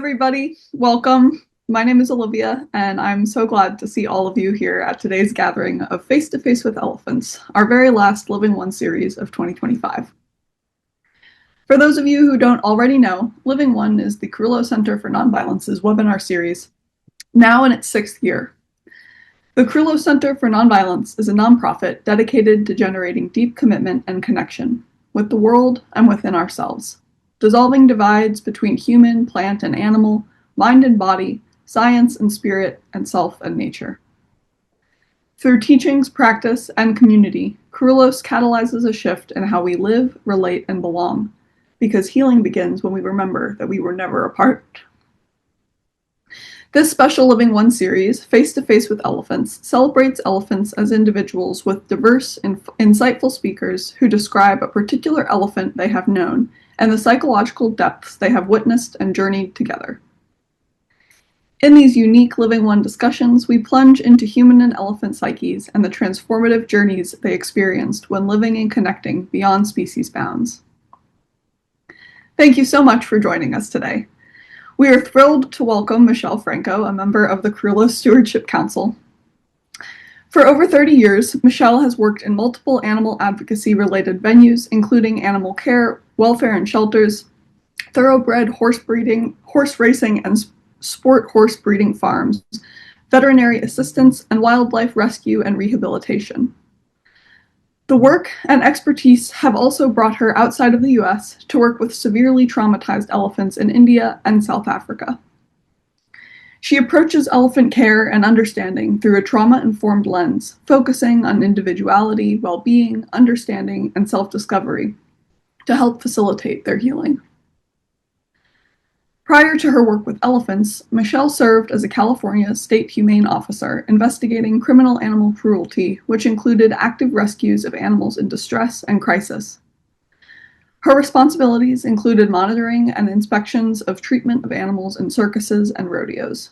everybody. Welcome. My name is Olivia, and I'm so glad to see all of you here at today's gathering of Face to Face with Elephants, our very last Living One series of 2025. For those of you who don't already know, Living One is the Kerulos Center for Nonviolence's webinar series, now in its sixth year. The Kerulos Center for Nonviolence is a nonprofit dedicated to generating deep commitment and connection with the world and within ourselves, dissolving divides between human, plant, and animal, mind and body, science and spirit, and self and nature. Through teachings, practice, and community, Kerulos catalyzes a shift in how we live, relate, and belong, because healing begins when we remember that we were never apart. This special Living One series, Face to Face with Elephants, celebrates elephants as individuals with diverse, insightful speakers who describe a particular elephant they have known and the psychological depths they have witnessed and journeyed together. In these unique Living One discussions, we plunge into human and elephant psyches and the transformative journeys they experienced when living and connecting beyond species bounds. Thank you so much for joining us today. We are thrilled to welcome Michele Franko, a member of the Kerulos Stewardship Council. For over 30 years, Michele has worked in multiple animal advocacy-related venues, including animal care, welfare and shelters, thoroughbred horse racing and sport horse breeding farms, veterinary assistance, and wildlife rescue and rehabilitation. The work and expertise have also brought her outside of the US to work with severely traumatized elephants in India and South Africa. She approaches elephant care and understanding through a trauma-informed lens, focusing on individuality, well-being, understanding, and self-discovery to help facilitate their healing. Prior to her work with elephants, Michele served as a California State Humane Officer investigating criminal animal cruelty, which included active rescues of animals in distress and crisis. Her responsibilities included monitoring and inspections of treatment of animals in circuses and rodeos.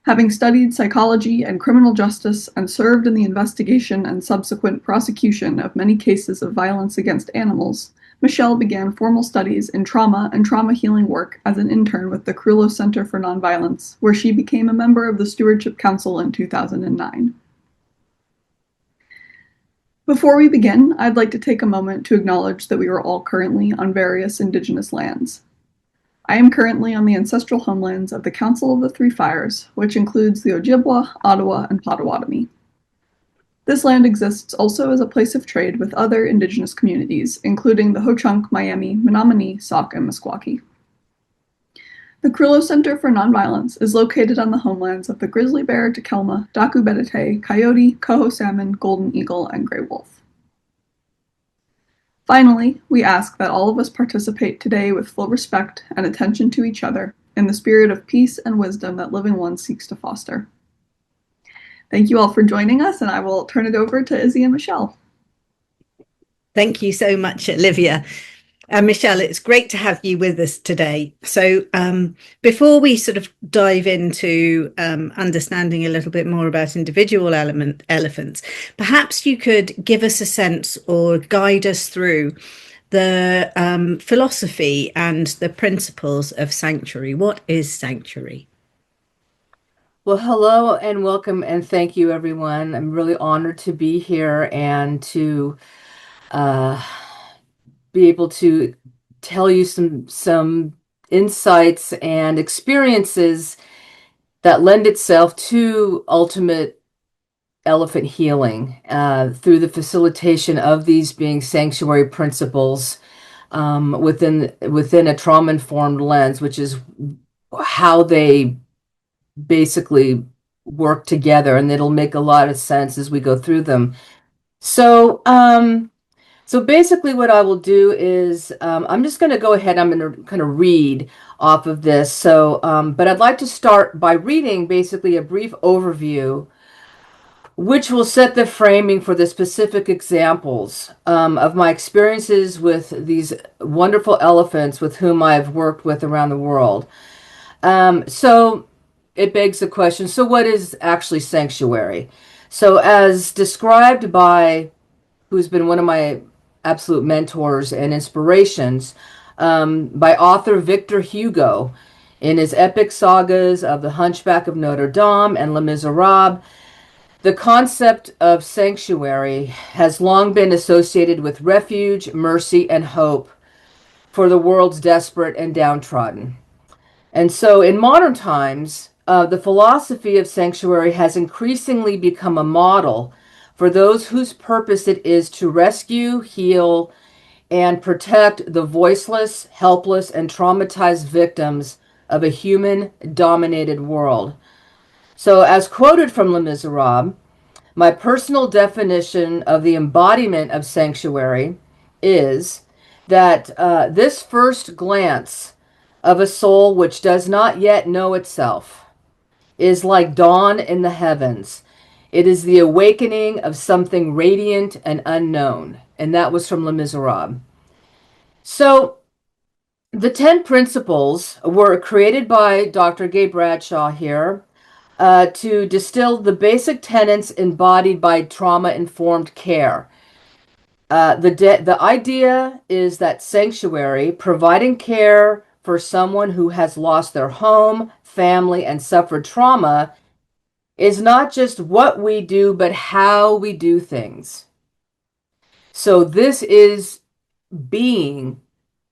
Having studied psychology and criminal justice and served in the investigation and subsequent prosecution of many cases of violence against animals, Michele began formal studies in trauma and trauma healing work as an intern with the Kerulos Center for Nonviolence, where she became a member of the Stewardship Council in 2009. Before we begin, I'd like to take a moment to acknowledge that we are all currently on various Indigenous lands. I am currently on the ancestral homelands of the Council of the Three Fires, which includes the Ojibwa, Ottawa, and Potawatomi. This land exists also as a place of trade with other Indigenous communities, including the Ho-Chunk, Miami, Menominee, Sauk, and Meskwaki. The Kerulos Center for Nonviolence is located on the homelands of the grizzly bear, Takelma, Daku Bedite, coyote, coho salmon, golden eagle, and gray wolf. Finally, we ask that all of us participate today with full respect and attention to each other in the spirit of peace and wisdom that Living One seeks to foster. Thank you all for joining us, and I will turn it over to Izzy and Michele. Thank you so much, Olivia. Michele, it's great to have you with us today. So before we sort of dive into understanding a little bit more about individual elephants, perhaps you could give us a sense or guide us through the philosophy and the principles of sanctuary. What is sanctuary? Well, hello and welcome, and thank you, everyone. I'm really honored to be here and to be able to tell you some insights and experiences that lend itself to ultimate elephant healing through the facilitation of these being sanctuary principles within a trauma-informed lens, which is how they basically work together, and it'll make a lot of sense as we go through them. So basically what I will do is I'm just going to go ahead. I'm going to kind of read off of this. So, but I'd like to start by reading basically a brief overview, which will set the framing for the specific examples of my experiences with these wonderful elephants with whom I've worked with around the world. So it begs the question, so what is actually sanctuary? So as described by who's been one of my absolute mentors and inspirations, by author Victor Hugo, In his epic sagas of The Hunchback of Notre Dame and Les Miserables, the concept of sanctuary has long been associated with refuge, mercy, and hope for the world's desperate and downtrodden. And so in modern times, the philosophy of sanctuary has increasingly become a model for those whose purpose it is to rescue, heal, and protect the voiceless, helpless, and traumatized victims of a human-dominated world. So, as quoted from Les Miserables, my personal definition of the embodiment of sanctuary is that this first glance of a soul which does not yet know itself is like dawn in the heavens. It is the awakening of something radiant and unknown. And that was from Les Miserables. So the 10 principles were created by Dr. Gay Bradshaw here to distill the basic tenets embodied by trauma-informed care. The idea is that sanctuary, providing care for someone who has lost their home, family, and suffered trauma, is not just what we do, but how we do things. So this is being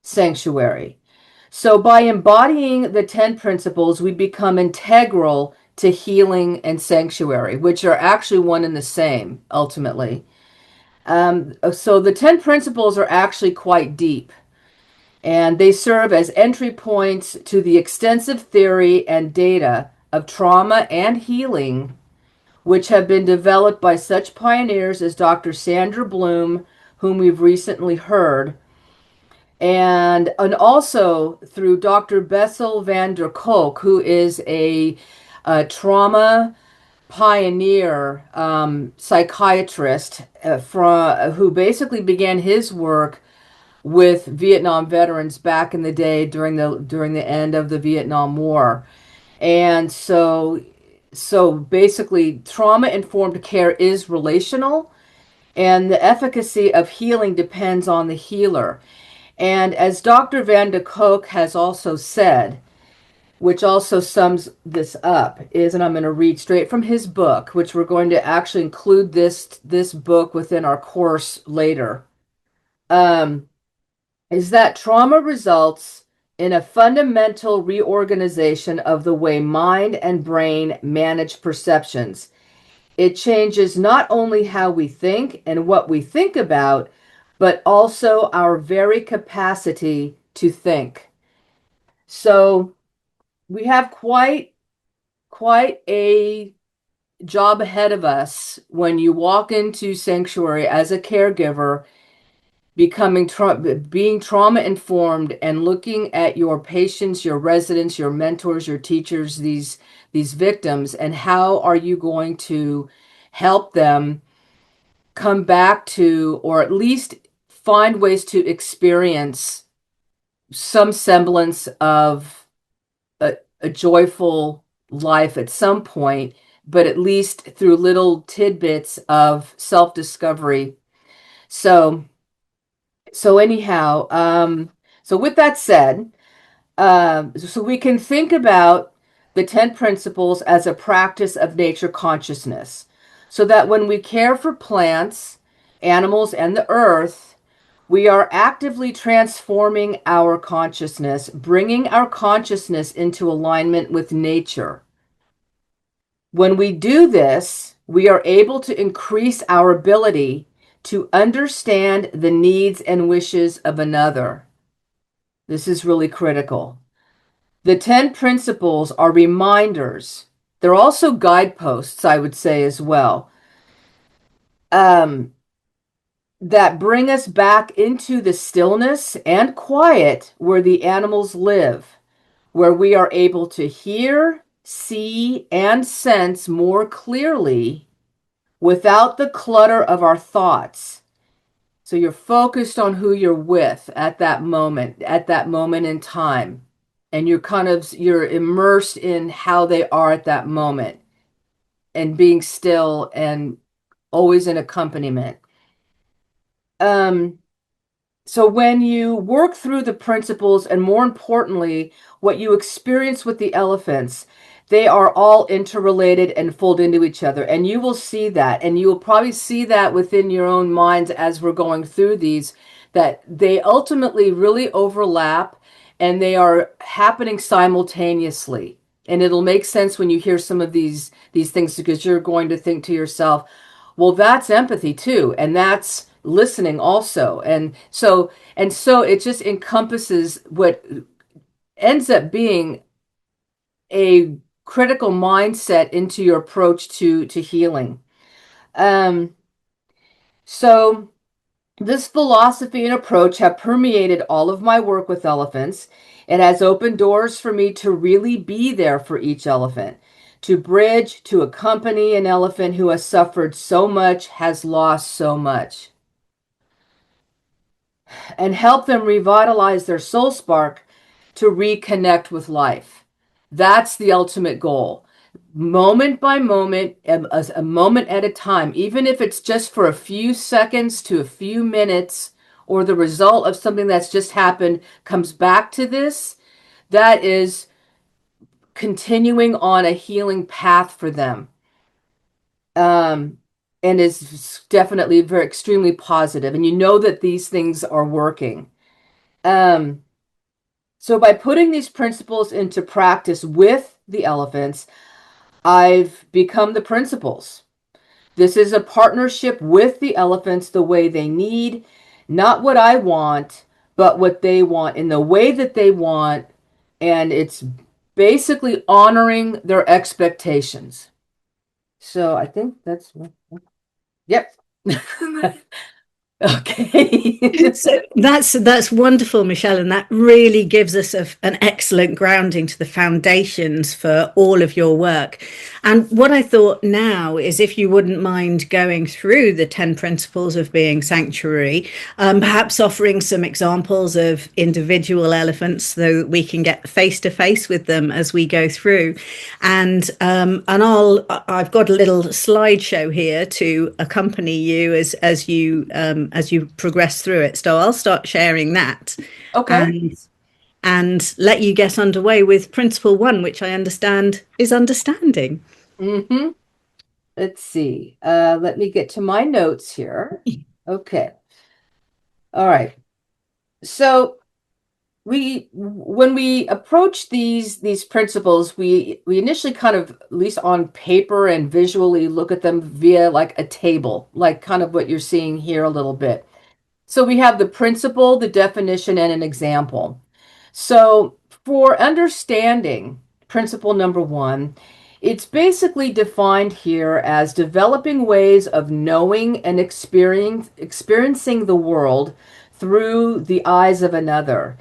sanctuary. So by embodying the 10 principles, we become integral to healing and sanctuary, which are actually one and the same, ultimately. So the 10 principles are actually quite deep, and they serve as entry points to the extensive theory and data of trauma and healing, which have been developed by such pioneers as Dr. Sandra Bloom, whom we've recently heard, and also through Dr. Bessel van der Kolk, who is a trauma pioneer psychiatrist who basically began his work with Vietnam veterans back in the day during the end of the Vietnam War. And so basically trauma-informed care is relational, and the efficacy of healing depends on the healer. And as Dr. Van de Kolk has also said, which also sums this up, is, and I'm going to read straight from his book, which we're going to actually include this book within our course later, is that trauma results in a fundamental reorganization of the way mind and brain manage perceptions. It changes not only how we think and what we think about, but also our very capacity to think. So we have quite a job ahead of us when you walk into sanctuary as a caregiver, being trauma informed and looking at your patients, your residents, your mentors, your teachers, these victims, and how are you going to help them come back to, or at least find ways to experience some semblance of a joyful life at some point, but at least through little tidbits of self-discovery. So anyhow, so with that said, so we can think about the 10 principles as a practice of nature consciousness, so that when we care for plants, animals, and the earth, we are actively transforming our consciousness, bringing our consciousness into alignment with nature. When we do this, we are able to increase our ability to understand the needs and wishes of another. This is really critical. The 10 principles are reminders. They're also guideposts, I would say, as well, that bring us back into the stillness and quiet where the animals live, where we are able to hear, see, and sense more clearly without the clutter of our thoughts. So you're focused on who you're with at that moment in time. And you're immersed in how they are at that moment and being still and always in accompaniment. So when you work through the principles, and more importantly, what you experience with the elephants, they are all interrelated and fold into each other. And you will see that. And you will probably see that within your own minds as we're going through these, that they ultimately really overlap and they are happening simultaneously. And it'll make sense when you hear some of these things, because you're going to think to yourself, well, that's empathy too, and that's listening also. And so it just encompasses what ends up being a critical mindset into your approach to healing. Um, so this philosophy and approach have permeated all of my work with elephants. It has opened doors for me to really be there for each elephant, to bridge, to accompany an elephant who has suffered so much, has lost so much, and help them revitalize their soul spark to reconnect with life. That's the ultimate goal. Moment by moment, a moment at a time, even if it's just for a few seconds to a few minutes, or the result of something that's just happened comes back to this, that is continuing on a healing path for them. And is definitely very extremely positive. And you know that these things are working. So by putting these principles into practice with the elephants, I've become the principles. This is a partnership with the elephants the way they need, not what I want, but what they want in the way that they want. And it's basically honoring their expectations. So I think that's, yep. Okay. So that's wonderful, Michelle, and that really gives us an excellent grounding to the foundations for all of your work. And what I thought now is, if you wouldn't mind going through the 10 principles of being sanctuary, perhaps offering some examples of individual elephants so that we can get face to face with them as we go through. And I've got a little slideshow here to accompany you as you progress through it. So I'll start sharing that. Okay. And let you get underway with principle 1, which I understand is understanding. Mm-hmm. Let's see. Let me get to my notes here. Okay. All right. So when we approach these principles, we initially kind of, at least on paper and visually, look at them via like a table, like kind of what you're seeing here a little bit. So we have the principle, the definition, and an example. So for understanding principle number 1, it's basically defined here as developing ways of knowing and experiencing the world through the eyes of another.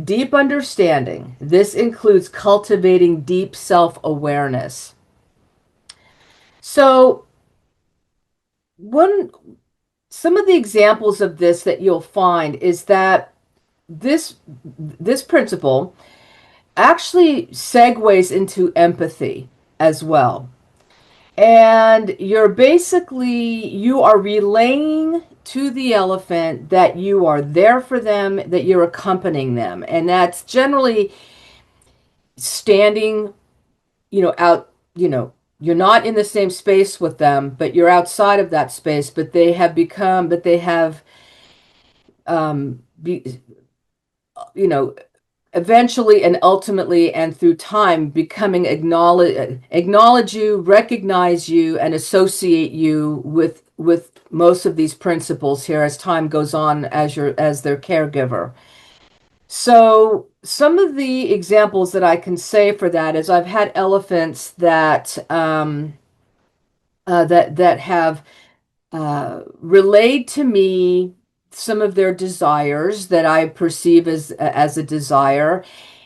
Deep understanding. This includes cultivating deep self-awareness. So some of the examples of this that you'll find is that this principle actually segues into empathy as well. And you are relaying to the elephant that you are there for them, that you're accompanying them. And that's generally standing, out, you're not in the same space with them, but you're outside of that space, but they have be, eventually and ultimately and through time becoming acknowledge you, recognize you, and associate you with most of these principles here as time goes on as their caregiver. So some of the examples that I can say for that is I've had elephants that that have relayed to me some of their desires that I perceive as a desire.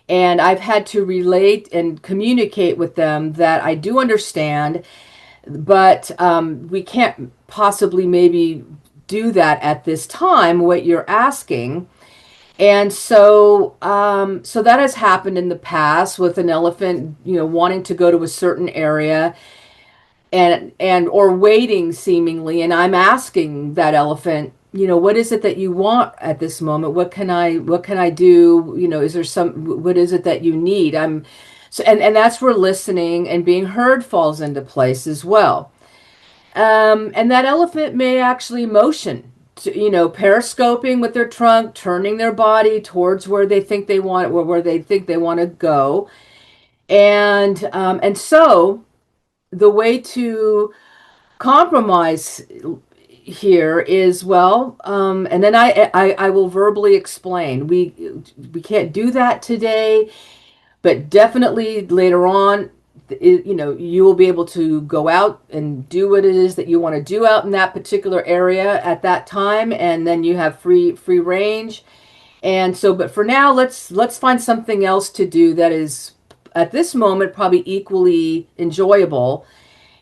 And I've had to relate and communicate with them that I do understand, but we can't possibly maybe do that at this time, what you're asking. And so that has happened in the past with an elephant, wanting to go to a certain area and or waiting seemingly, and I'm asking that elephant, what is it that you want at this moment? What can I do? Is there what is it that you need? And that's where listening and being heard falls into place as well. And that elephant may actually motion, periscoping with their trunk, turning their body towards where they think they want, where they think they want to go. And so the way to compromise here is, well, and then I will verbally explain. We can't do that today, but definitely later on, you will be able to go out and do what it is that you want to do out in that particular area at that time, and then you have free range. And so, but for now, let's find something else to do that is at this moment probably equally enjoyable.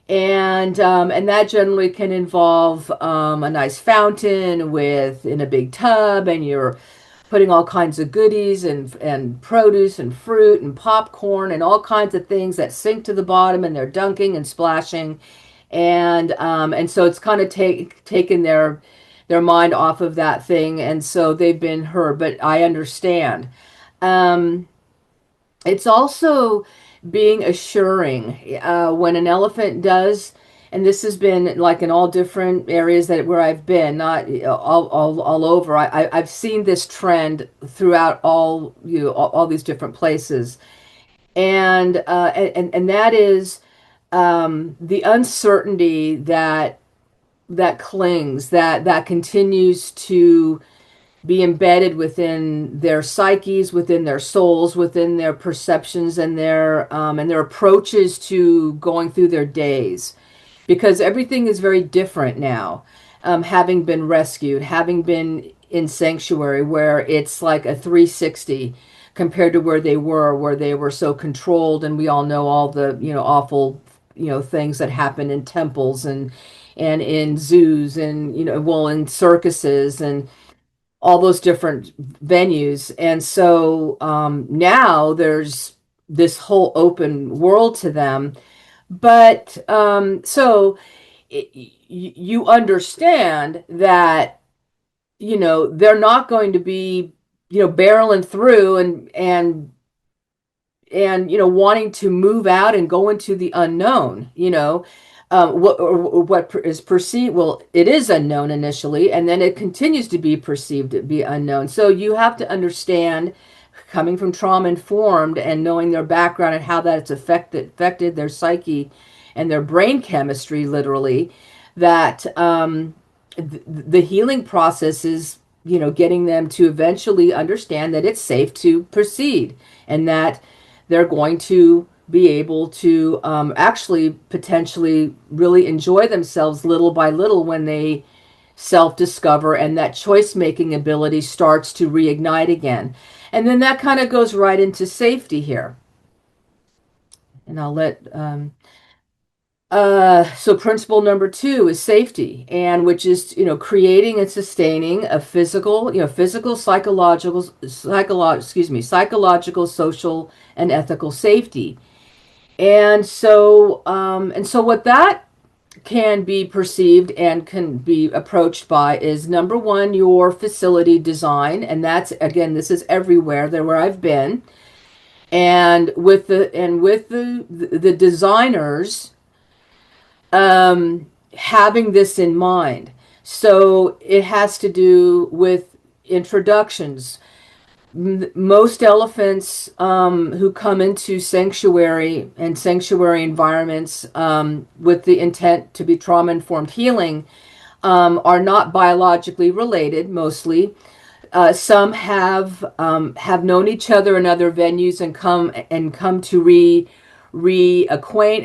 And that generally can involve a nice fountain with in a big tub, and you're putting all kinds of goodies and produce and fruit and popcorn and all kinds of things that sink to the bottom, and they're dunking and splashing, and so it's kind of taken their mind off of that thing, and so they've been heard. But I understand. Um, it's also being assuring when an elephant does, and this has been like in all different areas that where I've been, not all over. I've seen this trend throughout all these different places, and that is the uncertainty that clings, that continues to be embedded within their psyches, within their souls, within their perceptions and their approaches to going through their days, because everything is very different now. Having been rescued, having been in sanctuary, where it's like a 360 compared to where they were so controlled, and we all know all the awful things that happen in temples and in zoos and well, in circuses and all those different venues. And so now there's this whole open world to them. But you understand that, they're not going to be, barreling through and wanting to move out and go into the unknown. What is perceived, well, it is unknown initially, and then it continues to be perceived to be unknown. So you have to understand, coming from trauma informed and knowing their background and how that's affected their psyche and their brain chemistry, literally, that the healing process is getting them to eventually understand that it's safe to proceed, and that they're going to be able to actually potentially really enjoy themselves little by little when they self-discover, and that choice-making ability starts to reignite again. And then that kind of goes right into safety here. And I'll let so principle number 2 is safety, and which is creating and sustaining a physical, psychological, social, and ethical safety. And so what that can be perceived and can be approached by is, number 1, your facility design, and that's, again, this is everywhere there where I've been, and with the designers having this in mind. So it has to do with introductions. Most elephants who come into sanctuary and sanctuary environments with the intent to be trauma-informed healing are not biologically related, mostly. Some have known each other in other venues and come to reacquaint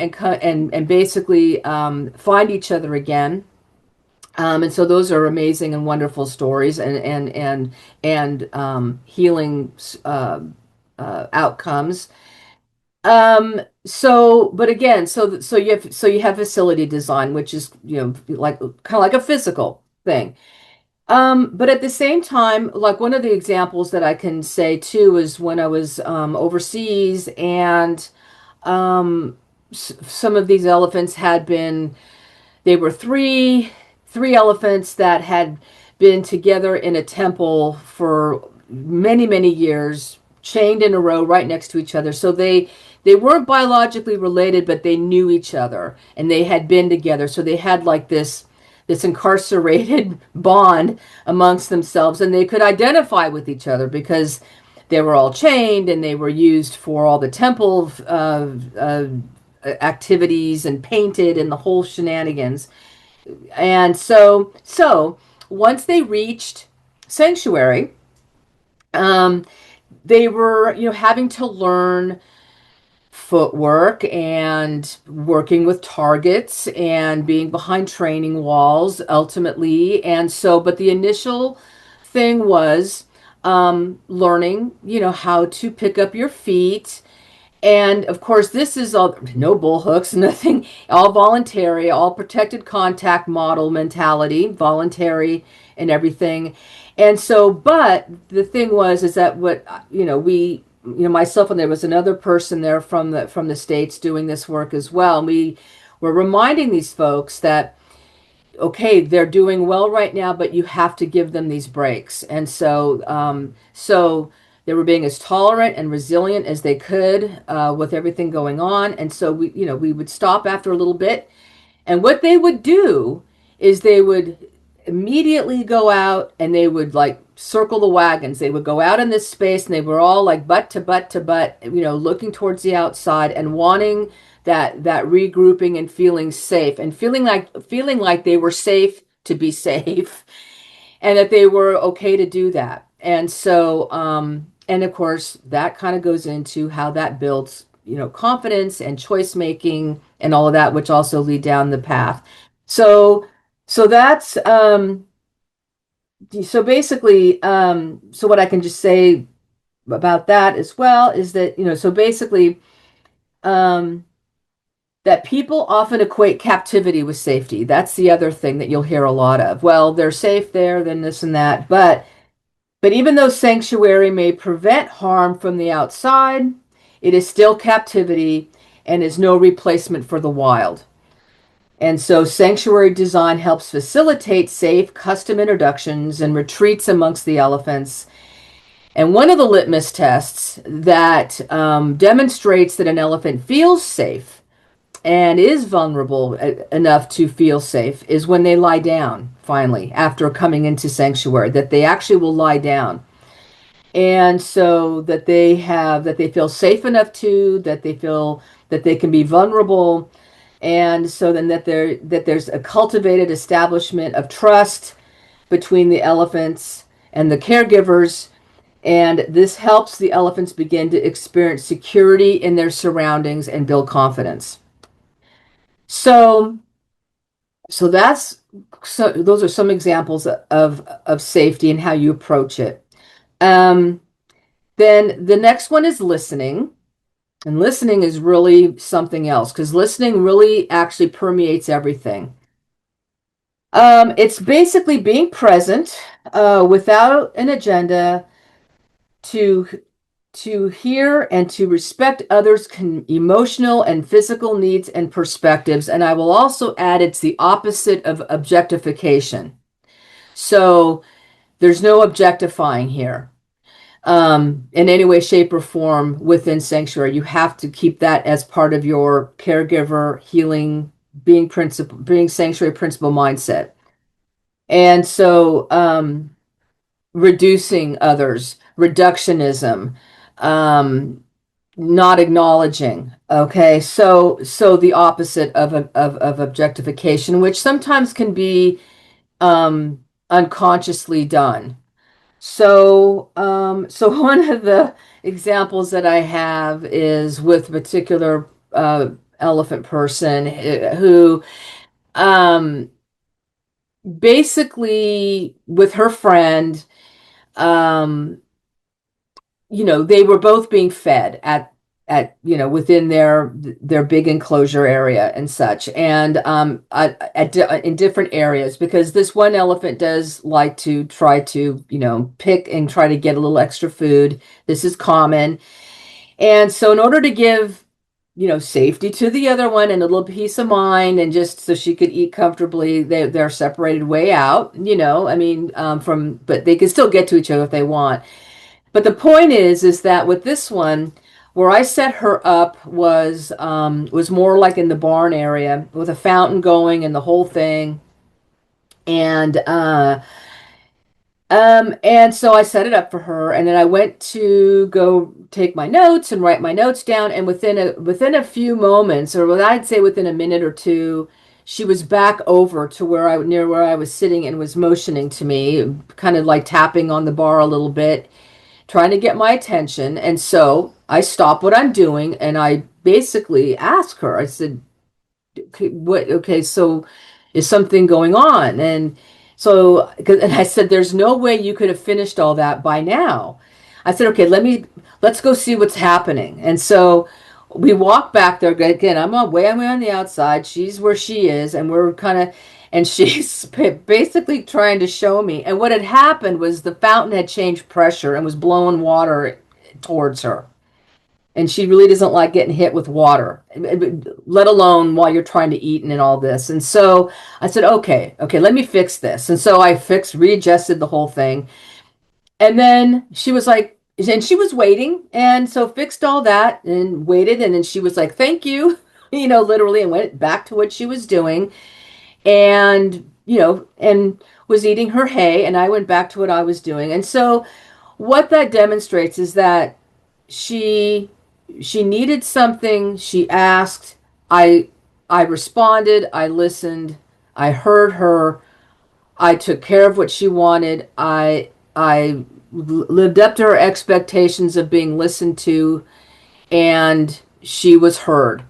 and basically find each other again. And so those are amazing and wonderful stories and healing outcomes. But again, so you have facility design, which is like kind of like a physical thing. But at the same time, like one of the examples that I can say too is when I was overseas, and some of these elephants had been, they were three elephants that had been together in a temple for many, many years, chained in a row right next to each other. So they weren't biologically related, but they knew each other and they had been together. So they had like this incarcerated bond amongst themselves, and they could identify with each other because they were all chained and they were used for all the temple activities and painted and the whole shenanigans. And so once they reached sanctuary, they were, having to learn footwork and working with targets and being behind training walls ultimately. And so, but the initial thing was learning, how to pick up your feet. And of course, this is all no bull hooks, nothing, all voluntary, all protected contact model mentality, voluntary and everything. And so, but the thing was, is that what, myself, and there was another person there from the States doing this work as well. And we were reminding these folks that, okay, they're doing well right now, but you have to give them these breaks. And so they were being as tolerant and resilient as they could with everything going on. And so we would stop after a little bit. And what they would do is they would immediately go out and they would like circle the wagons. They would go out in this space and they were all like butt to butt to butt, looking towards the outside and wanting that regrouping and feeling safe and feeling like they were safe to be safe and that they were okay to do that. And so, and of course, that kind of goes into how that builds, confidence and choice making and all of that, which also lead down the path. So that's, so basically, so what I can just say about that as well is that, so basically, that people often equate captivity with safety. That's the other thing that you'll hear a lot of. Well, they're safe there, then this and that. But even though sanctuary may prevent harm from the outside, it is still captivity and is no replacement for the wild. And so sanctuary design helps facilitate safe custom introductions and retreats amongst the elephants. And one of the litmus tests that demonstrates that an elephant feels safe and is vulnerable enough to feel safe is when they lie down, finally, after coming into sanctuary, that they actually will lie down. And so that they feel safe enough that they feel that they can be vulnerable. And so then that there's a cultivated establishment of trust between the elephants and the caregivers. And this helps the elephants begin to experience security in their surroundings and build confidence. So those are some examples of safety and how you approach it. Then the next one is listening. And listening is really something else because listening really actually permeates everything. It's basically being present without an agenda to hear and to respect others' emotional and physical needs and perspectives. And I will also add it's the opposite of objectification. So there's no objectifying here in any way, shape, or form within sanctuary. You have to keep that as part of your caregiver healing, being sanctuary principle mindset. And so reducing others, reductionism, not acknowledging. Okay, so the opposite of objectification, which sometimes can be unconsciously done. So one of the examples that I have is with a particular elephant person who basically with her friend, they were both being fed at within their big enclosure area and such, and in different areas, because this one elephant does like to try to pick and try to get a little extra food. This is common. And so in order to give safety to the other one and a little peace of mind, and just so she could eat comfortably. They're separated way out, I mean, but they can still get to each other if they want. But the point is that with this one, where I set her up was more like in the barn area with a fountain going and the whole thing. And so I set it up for her, and then I went to go take my notes and write my notes down. And within a few moments, or what I'd say within a minute or two, she was back over to near where I was sitting, and was motioning to me, kind of like tapping on the bar a little bit, trying to get my attention. And so I stopped what I'm doing, and I basically asked her. I said, okay, so is something going on? And and I said, there's no way you could have finished all that by now. I said, okay, let's go see what's happening. And so we walk back there again. I'm way on the outside. She's where she is, and and she's basically trying to show me. And what had happened was the fountain had changed pressure and was blowing water towards her. And she really doesn't like getting hit with water, let alone while you're trying to eat and all this. And so I said, okay, let me fix this. And so I readjusted the whole thing. And then she was like, and she was waiting. And so fixed all that and waited. And then she was like, thank you, literally, and went back to what she was doing. And, and was eating her hay. And I went back to what I was doing. And so what that demonstrates is that she needed something. She asked. I responded. I listened. I heard her. I took care of what she wanted. I lived up to her expectations of being listened to, and she was heard.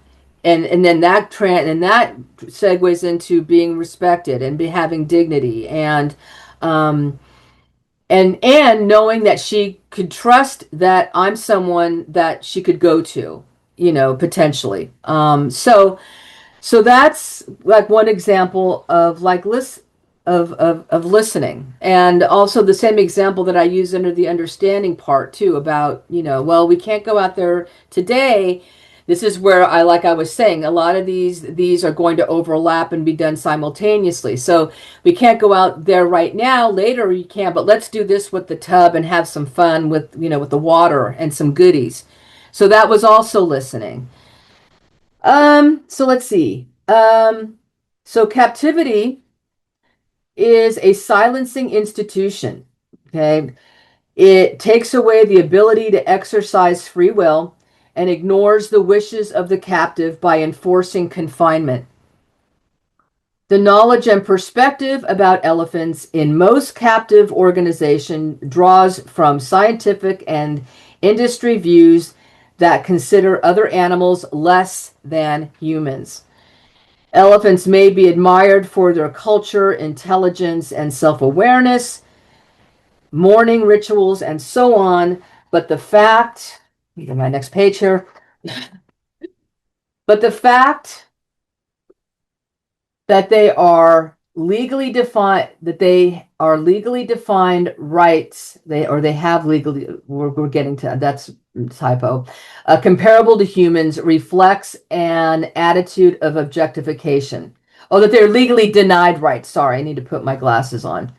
And then that segues into being respected and having dignity, and knowing that she could trust that I'm someone that she could go to, potentially. So that's like one example of of listening. And also the same example that I use under the understanding part too, about, well, we can't go out there today. This is where like I was saying, a lot of these are going to overlap and be done simultaneously. So we can't go out there right now. Later you can, but let's do this with the tub and have some fun with, with the water and some goodies. So that was also listening. So let's see. So captivity is a silencing institution. Okay. It takes away the ability to exercise free will and ignores the wishes of the captive by enforcing confinement. The knowledge and perspective about elephants in most captive organizations draws from scientific and industry views that consider other animals less than humans. Elephants may be admired for their culture, intelligence, and self-awareness, mourning rituals, and so on, but the fact, my next page here, but the fact that they are legally defined rights, they have legally, we're getting to, that's typo, comparable to humans, reflects an attitude of objectification. Oh, that they're legally denied rights. Sorry, I need to put my glasses on.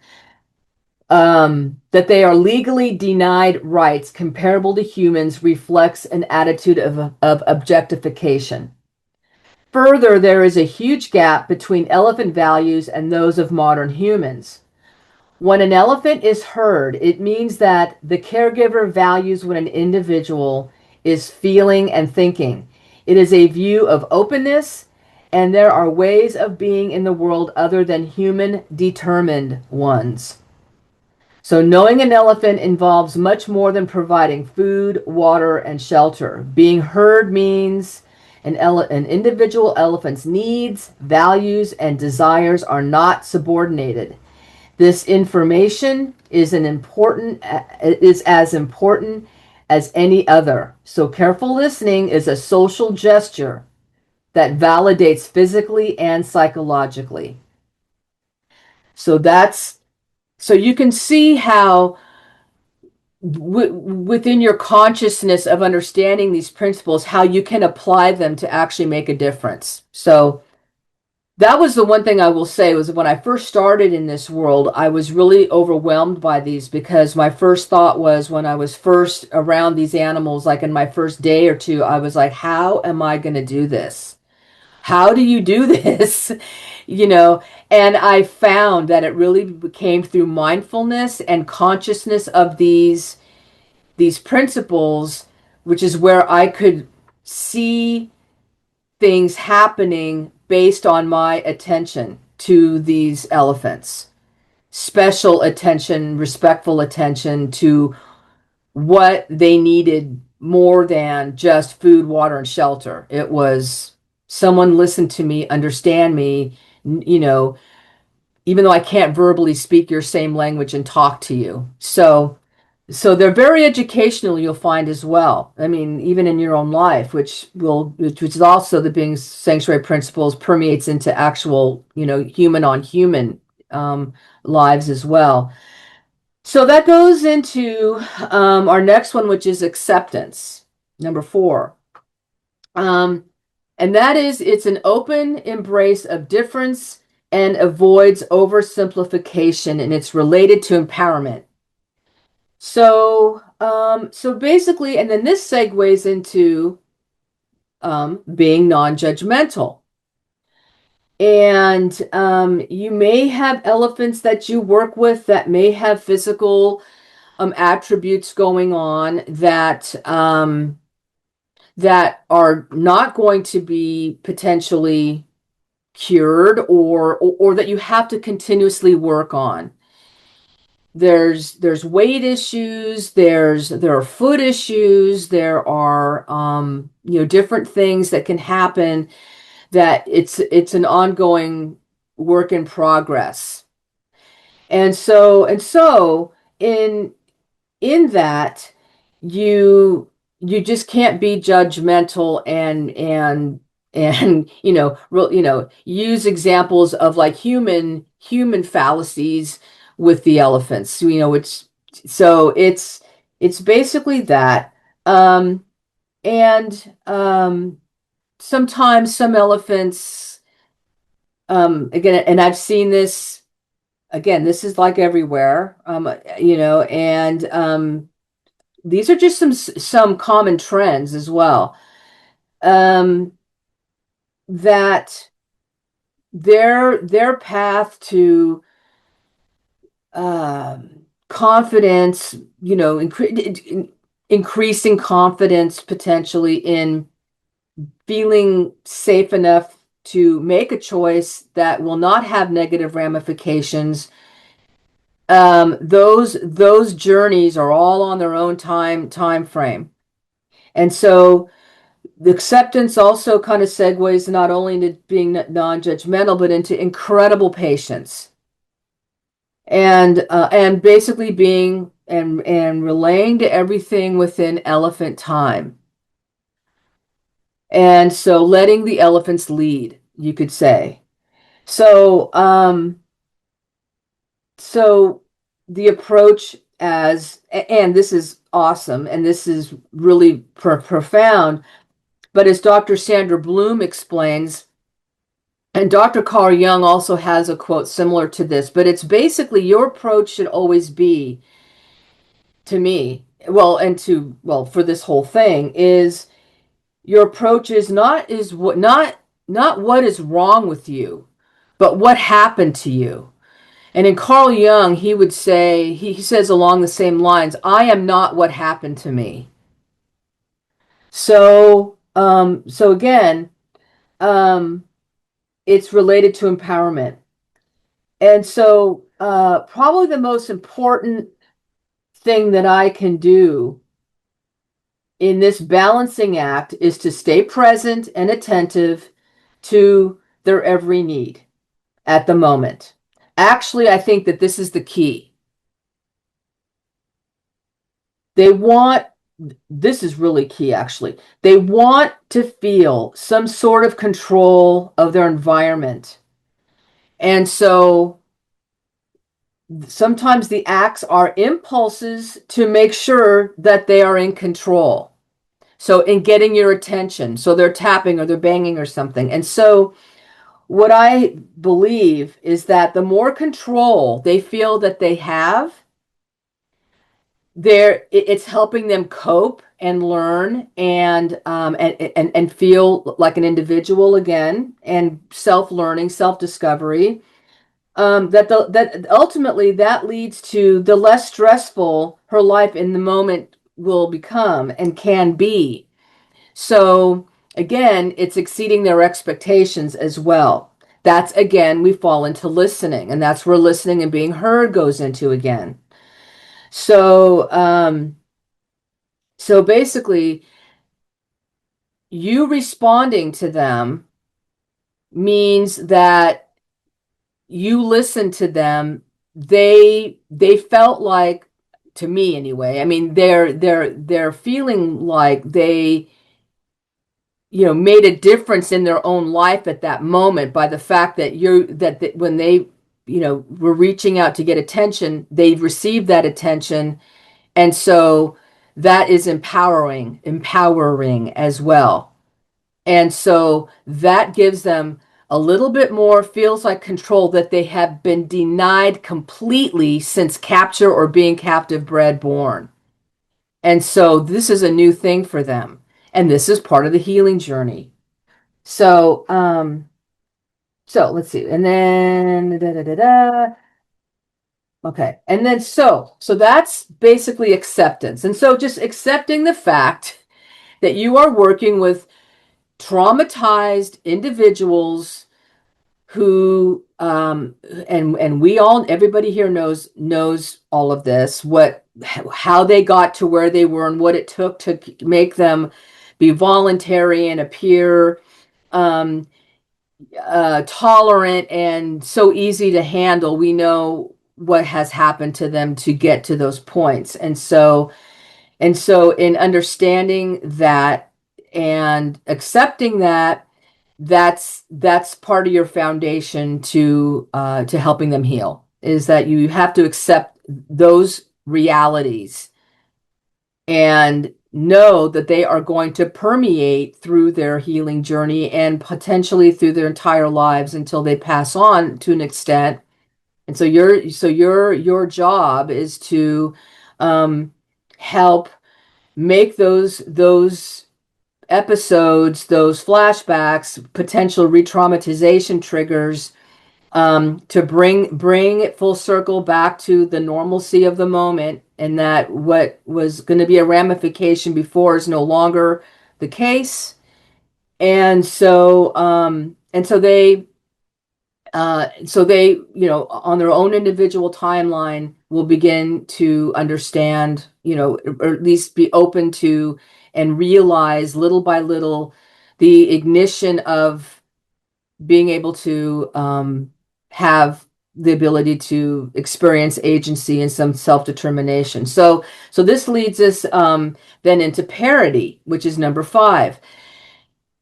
That they are legally denied rights comparable to humans reflects an attitude of objectification. Further, there is a huge gap between elephant values and those of modern humans. When an elephant is heard, it means that the caregiver values what an individual is feeling and thinking. It is a view of openness, and there are ways of being in the world other than human determined ones. So knowing an elephant involves much more than providing food, water, and shelter. Being heard means an individual elephant's needs, values, and desires are not subordinated. This information is as important as any other. So careful listening is a social gesture that validates physically and psychologically. So you can see how within your consciousness of understanding these principles, how you can apply them to actually make a difference. So that was the one thing I will say, was when I first started in this world, I was really overwhelmed by these, because my first thought was, when I was first around these animals, like in my first day or two, I was like, how am I going to do this? How do you do this? You know, and I found that it really came through mindfulness and consciousness of these principles, which is where I could see things happening based on my attention to these elephants. Special attention, respectful attention to what they needed more than just food, water, and shelter. It was someone listen to me, understand me, you know, even though I can't verbally speak your same language and talk to you. So they're very educational, you'll find as well. I mean, even in your own life, which is also the being sanctuary principles permeates into actual, you know, human on human lives as well. So that goes into our next one, which is acceptance, number 4. And that is, it's an open embrace of difference and avoids oversimplification, and it's related to empowerment. So basically, and then this segues into being non-judgmental. And you may have elephants that you work with that may have physical attributes going on that that are not going to be potentially cured, or that you have to continuously work on. There's weight issues, there are foot issues, there are you know, different things that can happen, that it's an ongoing work in progress. And so in that, you just can't be judgmental and you know, use examples of like human fallacies with the elephants, you know, which, so it's basically that. And sometimes some elephants, again, and I've seen this, again, this is like everywhere, you know, and these are just some common trends as well. That their path to confidence, you know, increasing confidence potentially in feeling safe enough to make a choice that will not have negative ramifications. Those journeys are all on their own time frame. And so the acceptance also kind of segues not only into being non-judgmental, but into incredible patience, and basically being and relaying to everything within elephant time. And so letting the elephants lead, you could say. So the approach, and this is awesome, and this is really profound, but as Dr. Sandra Bloom explains, and Dr. Carl Jung also has a quote similar to this, but it's basically, your approach should always be, to me, for this whole thing, is your approach is not what is wrong with you, but what happened to you. And in Carl Jung, he would say, he says along the same lines, I am not what happened to me. So again, it's related to empowerment. And so probably the most important thing that I can do in this balancing act is to stay present and attentive to their every need at the moment. Actually, I think that this is the key. This is really key, actually. They want to feel some sort of control of their environment. And so sometimes the acts are impulses to make sure that they are in control. So in getting your attention, so they're tapping or they're banging or something. And so what I believe is that the more control they feel that they have, it's helping them cope and learn and feel like an individual again, and self-learning, self-discovery. That ultimately that leads to the less stressful her life in the moment will become and can be. So again, it's exceeding their expectations as well. That's again, we fall into listening, and that's where listening and being heard goes into again. So basically, you responding to them means that you listen to them. They felt like, to me anyway, I mean, they're feeling like they, made a difference in their own life at that moment by the fact that when they, were reaching out to get attention, they received that attention. And so that is empowering as well. And so that gives them a little bit more, feels like control that they have been denied completely since capture or being captive bred born. And so this is a new thing for them. And this is part of the healing journey. So, so let's see. And then, okay. And then, so that's basically acceptance. And so just accepting the fact that you are working with traumatized individuals who, and we all, everybody here knows all of this, how they got to where they were and what it took to make them be voluntary and appear, tolerant and so easy to handle. We know what has happened to them to get to those points. And so in understanding that and accepting that, that's part of your foundation to helping them heal, is that you have to accept those realities and know that they are going to permeate through their healing journey and potentially through their entire lives until they pass on to an extent. And so your job is to help make those episodes, those flashbacks, potential re-traumatization triggers, to bring it full circle back to the normalcy of the moment, and that what was going to be a ramification before is no longer the case. And so they, on their own individual timeline, will begin to understand, or at least be open to and realize little by little the ignition of being able to have the ability to experience agency and some self-determination. So this leads us then into parity, which is number 5.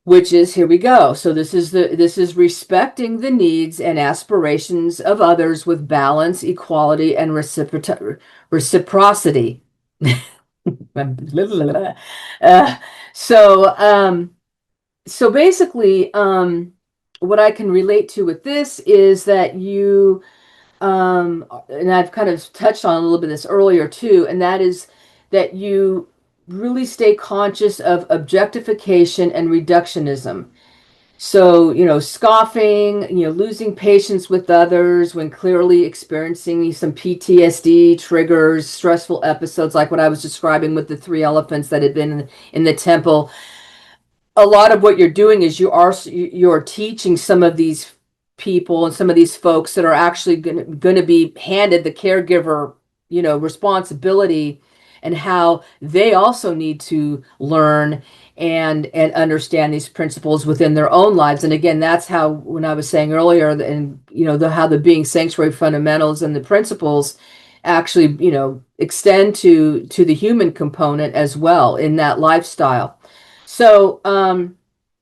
Which is, here we go. So this is respecting the needs and aspirations of others with balance, equality, and reciprocity. So basically, what I can relate to with this is that you, and I've kind of touched on a little bit of this earlier too, and that is that you really stay conscious of objectification and reductionism. So, scoffing, losing patience with others when clearly experiencing some PTSD triggers, stressful episodes, like what I was describing with the 3 elephants that had been in the temple. A lot of what you're doing is you're teaching some of these people and some of these folks that are actually going to be handed the caregiver, responsibility, and how they also need to learn and understand these principles within their own lives. And again, that's how, when I was saying earlier, and how the being sanctuary fundamentals and the principles actually, extend to the human component as well in that lifestyle. So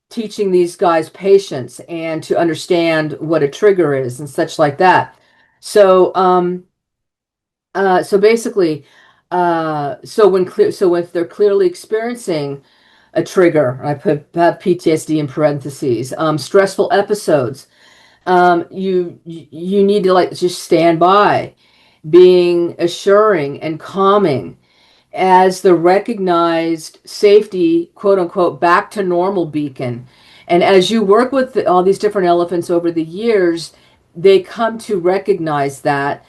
teaching these guys patience and to understand what a trigger is and such like that. So So basically, so if they're clearly experiencing a trigger, I have PTSD in parentheses, stressful episodes, you need to like just stand by, being assuring and calming as the recognized safety, quote unquote, back to normal beacon. And as you work with all these different elephants over the years, they come to recognize that,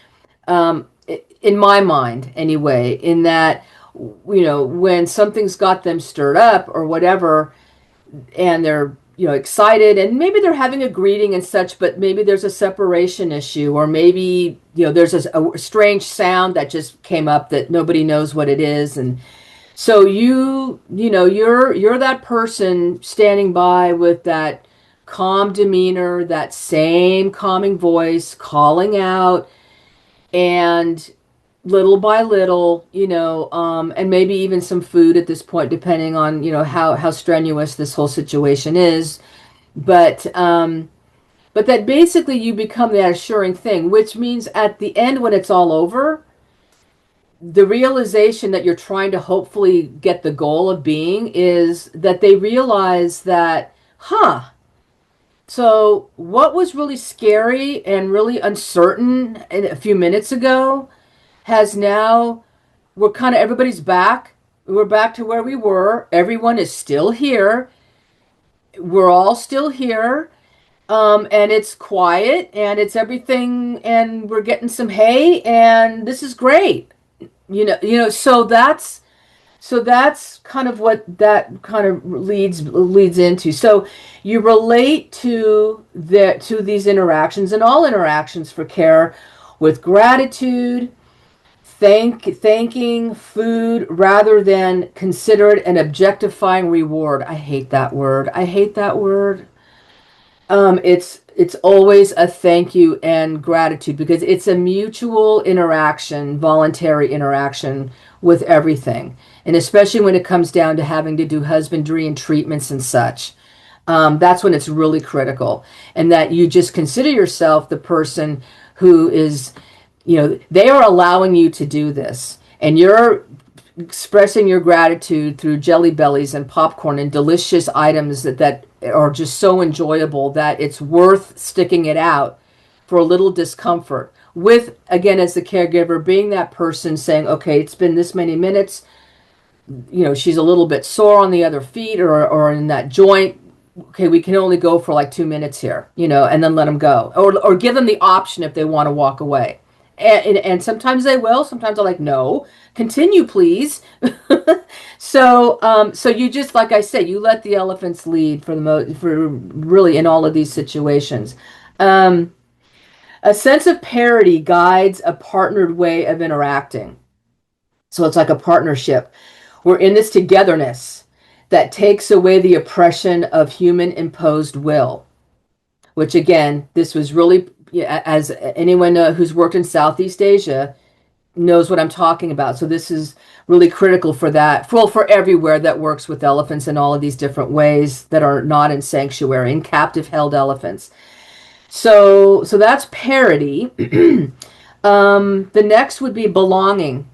in my mind anyway, in that, when something's got them stirred up or whatever, and they're excited, and maybe they're having a greeting and such, but maybe there's a separation issue, or maybe there's a strange sound that just came up that nobody knows what it is. And so you're that person standing by with that calm demeanor, that same calming voice, calling out, and little by little, and maybe even some food at this point, depending on, how strenuous this whole situation is. But that basically you become that assuring thing, which means at the end, when it's all over, the realization that you're trying to hopefully get the goal of being is that they realize that, so what was really scary and really uncertain a few minutes ago has now, we're kind of, everybody's back. We're back to where we were. Everyone is still here. We're all still here. And it's quiet and it's everything, and we're getting some hay, and this is great. So that's kind of what that kind of leads into. So you relate to these interactions, and all interactions for care, with gratitude, thanking, food, rather than consider it an objectifying reward. I hate that word. I hate that word. It's always a thank you and gratitude, because it's a mutual interaction, voluntary interaction with everything. And especially when it comes down to having to do husbandry and treatments and such. That's when it's really critical. And that you just consider yourself the person who is, they are allowing you to do this. And you're expressing your gratitude through jelly bellies and popcorn and delicious items that are just so enjoyable that it's worth sticking it out for a little discomfort. With, again, as the caregiver, being that person saying, okay, it's been this many minutes, she's a little bit sore on the other feet, or in that joint. Okay, we can only go for like 2 minutes here, and then let them go, or give them the option if they want to walk away. And sometimes they will. Sometimes they're like, no, continue, please. So you just, like I said, you let the elephants lead for really in all of these situations. A sense of parity guides a partnered way of interacting. So it's like a partnership. We're in this togetherness that takes away the oppression of human imposed will, which again, this was really, as anyone who's worked in Southeast Asia knows what I'm talking about. So this is really critical for that, for everywhere that works with elephants in all of these different ways that are not in sanctuary, in captive held elephants. So that's parity. The next would be belonging.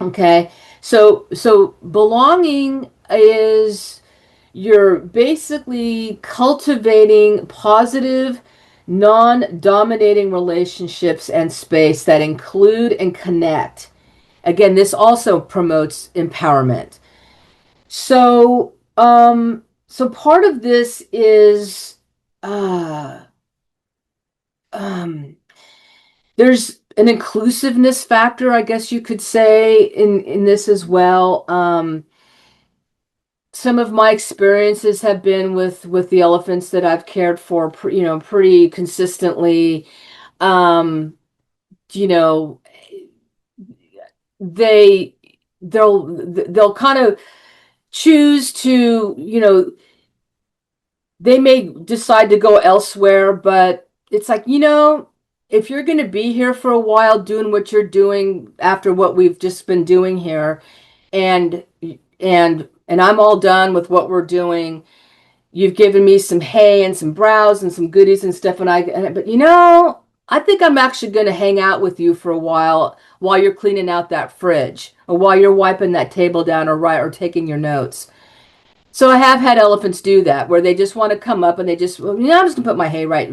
Okay. So belonging is, you're basically cultivating positive, non-dominating relationships and space that include and connect. Again, this also promotes empowerment. So part of this is, there's an inclusiveness factor, I guess you could say, in this as well. Some of my experiences have been with the elephants that I've cared for, pretty consistently. Um, you know, they they'll kind of choose to, they may decide to go elsewhere, but it's like, if you're going to be here for a while doing what you're doing after what we've just been doing here, and I'm all done with what we're doing. You've given me some hay and some browse and some goodies and stuff, but I think I'm actually going to hang out with you for a while you're cleaning out that fridge or while you're wiping that table down or taking your notes. So I have had elephants do that where they just want to come up and they just, well, I'm just gonna put my hay right,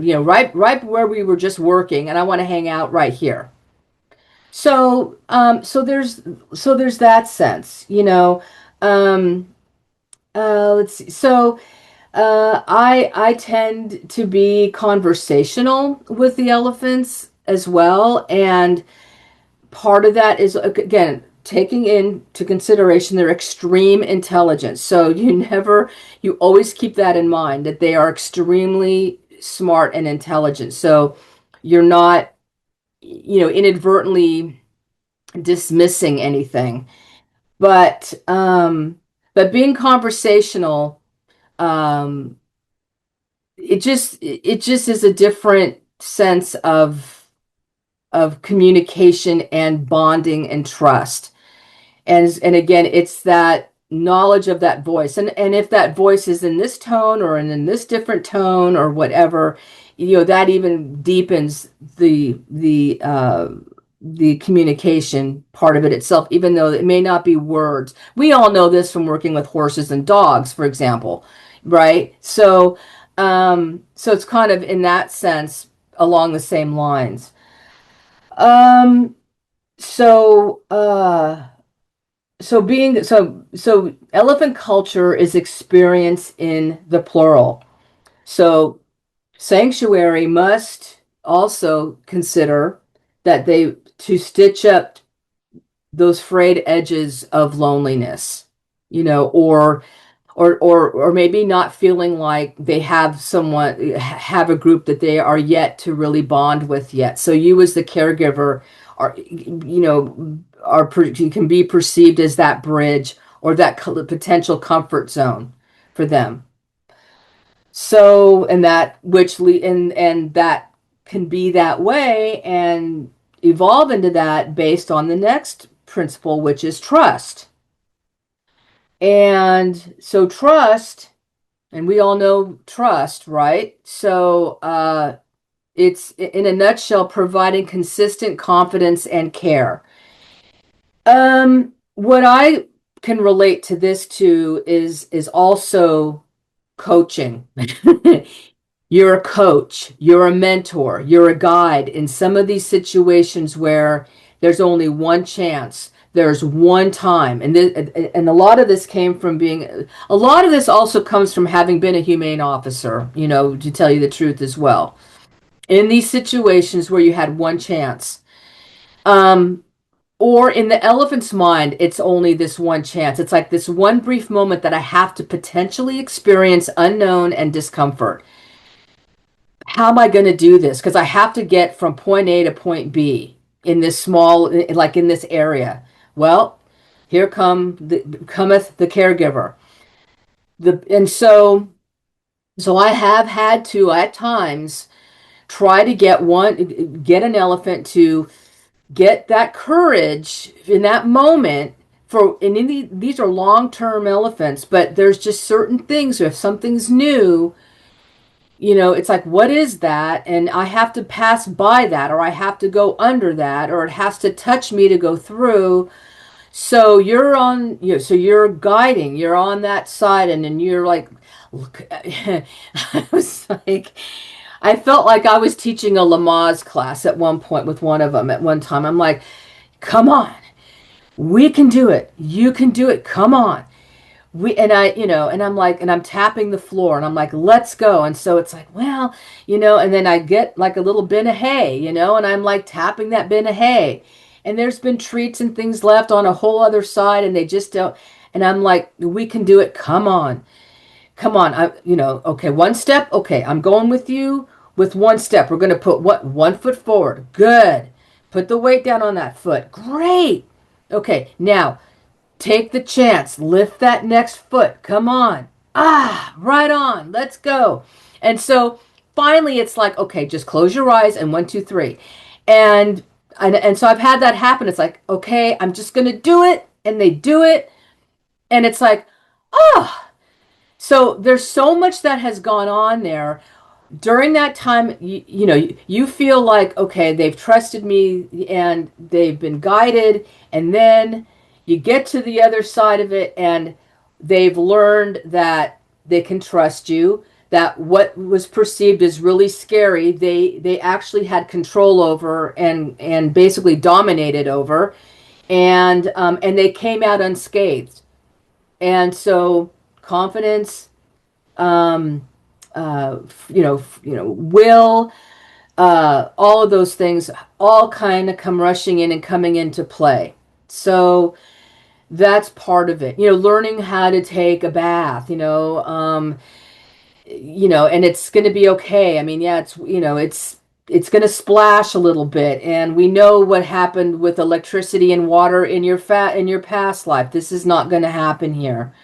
right where we were just working, and I want to hang out right here. So, so there's that sense, Um, let's see. So, I tend to be conversational with the elephants as well, and part of that is, again, taking into consideration their extreme intelligence. So you always keep that in mind, that they are extremely smart and intelligent. So you're not, inadvertently dismissing anything. But being conversational, um, it just is a different sense of communication and bonding and trust. And again, it's that knowledge of that voice. And if that voice is in this tone or in this different tone or whatever, that even deepens the communication part of it itself, even though it may not be words. We all know this from working with horses and dogs, for example, right? So it's kind of in that sense along the same lines. Um, so, uh, so elephant culture is experience in the plural. So sanctuary must also consider that they to stitch up those frayed edges of loneliness, or maybe not feeling like they have a group that they are yet to really bond with yet. So you as the caregiver are, you can be perceived as that bridge or that potential comfort zone for them. So, and that which and that can be that way and evolve into that based on the next principle, which is trust. And so trust, and we all know trust, right? So it's in a nutshell, providing consistent confidence and care. What I can relate to this to is also coaching. You're a coach, you're a mentor, you're a guide in some of these situations where there's only one chance. There's one time. And a lot of this came from a lot of this also comes from having been a humane officer, to tell you the truth as well. In these situations where you had one chance, or in the elephant's mind, it's only this one chance. It's like this one brief moment that I have to potentially experience unknown and discomfort. How am I going to do this? Because I have to get from point A to point B in this like in this area. Well, here cometh the caregiver. And so I have had to at times try to get an elephant to get that courage in that moment. These are long-term elephants, but there's just certain things. If something's new, it's like, what is that? And I have to pass by that, or I have to go under that, or it has to touch me to go through. So so you're guiding, you're on that side, and then you're like, look, I was like, I felt like I was teaching a Lamaze class at one point with one of them at one time. I'm like, come on, we can do it. You can do it. Come on. And I'm like, and I'm tapping the floor and I'm like, let's go. And so it's like, well, and then I get like a little bin of hay, and I'm like tapping that bin of hay. And there's been treats and things left on a whole other side and they just don't. And I'm like, we can do it. Come on. Come on. Okay, one step. Okay, I'm going with you with one step. We're going to put one foot forward. Good. Put the weight down on that foot. Great. Okay, now take the chance. Lift that next foot. Come on. Right on. Let's go. And so finally it's like, okay, just close your eyes and 1, 2, 3. And so I've had that happen. It's like, okay, I'm just going to do it. And they do it. And it's like, oh, so there's so much that has gone on there during that time, you feel like, okay, they've trusted me and they've been guided. And then you get to the other side of it and they've learned that they can trust you, that what was perceived as really scary, they actually had control over and basically dominated over. And they came out unscathed. And so confidence, um, will, all of those things all kind of come rushing in and coming into play. So that's part of it. Learning how to take a bath, and it's going to be okay. I mean, yeah, it's going to splash a little bit, and we know what happened with electricity and water in your past life. This is not going to happen here.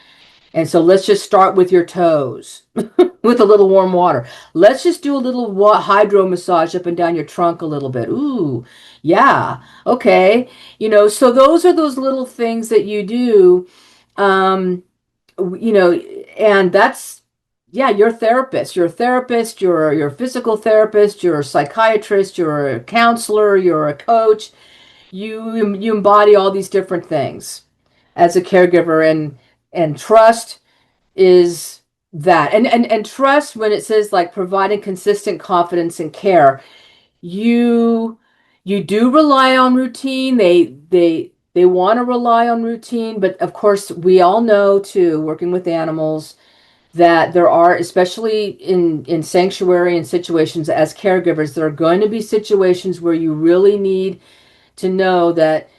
And so let's just start with your toes with a little warm water. Let's just do a little hydro massage up and down your trunk a little bit. Ooh, yeah. Okay. So those are those little things that you do. Um, and that's, yeah, you're a therapist. You're a therapist, you're a physical therapist, you're a psychiatrist, you're a counselor, you're a coach. You embody all these different things as a caregiver, and trust is that. And trust, when it says like providing consistent confidence and care, you do rely on routine. They want to rely on routine, but of course we all know too, working with animals, that there are, especially in sanctuary and situations as caregivers, there are going to be situations where you really need to know that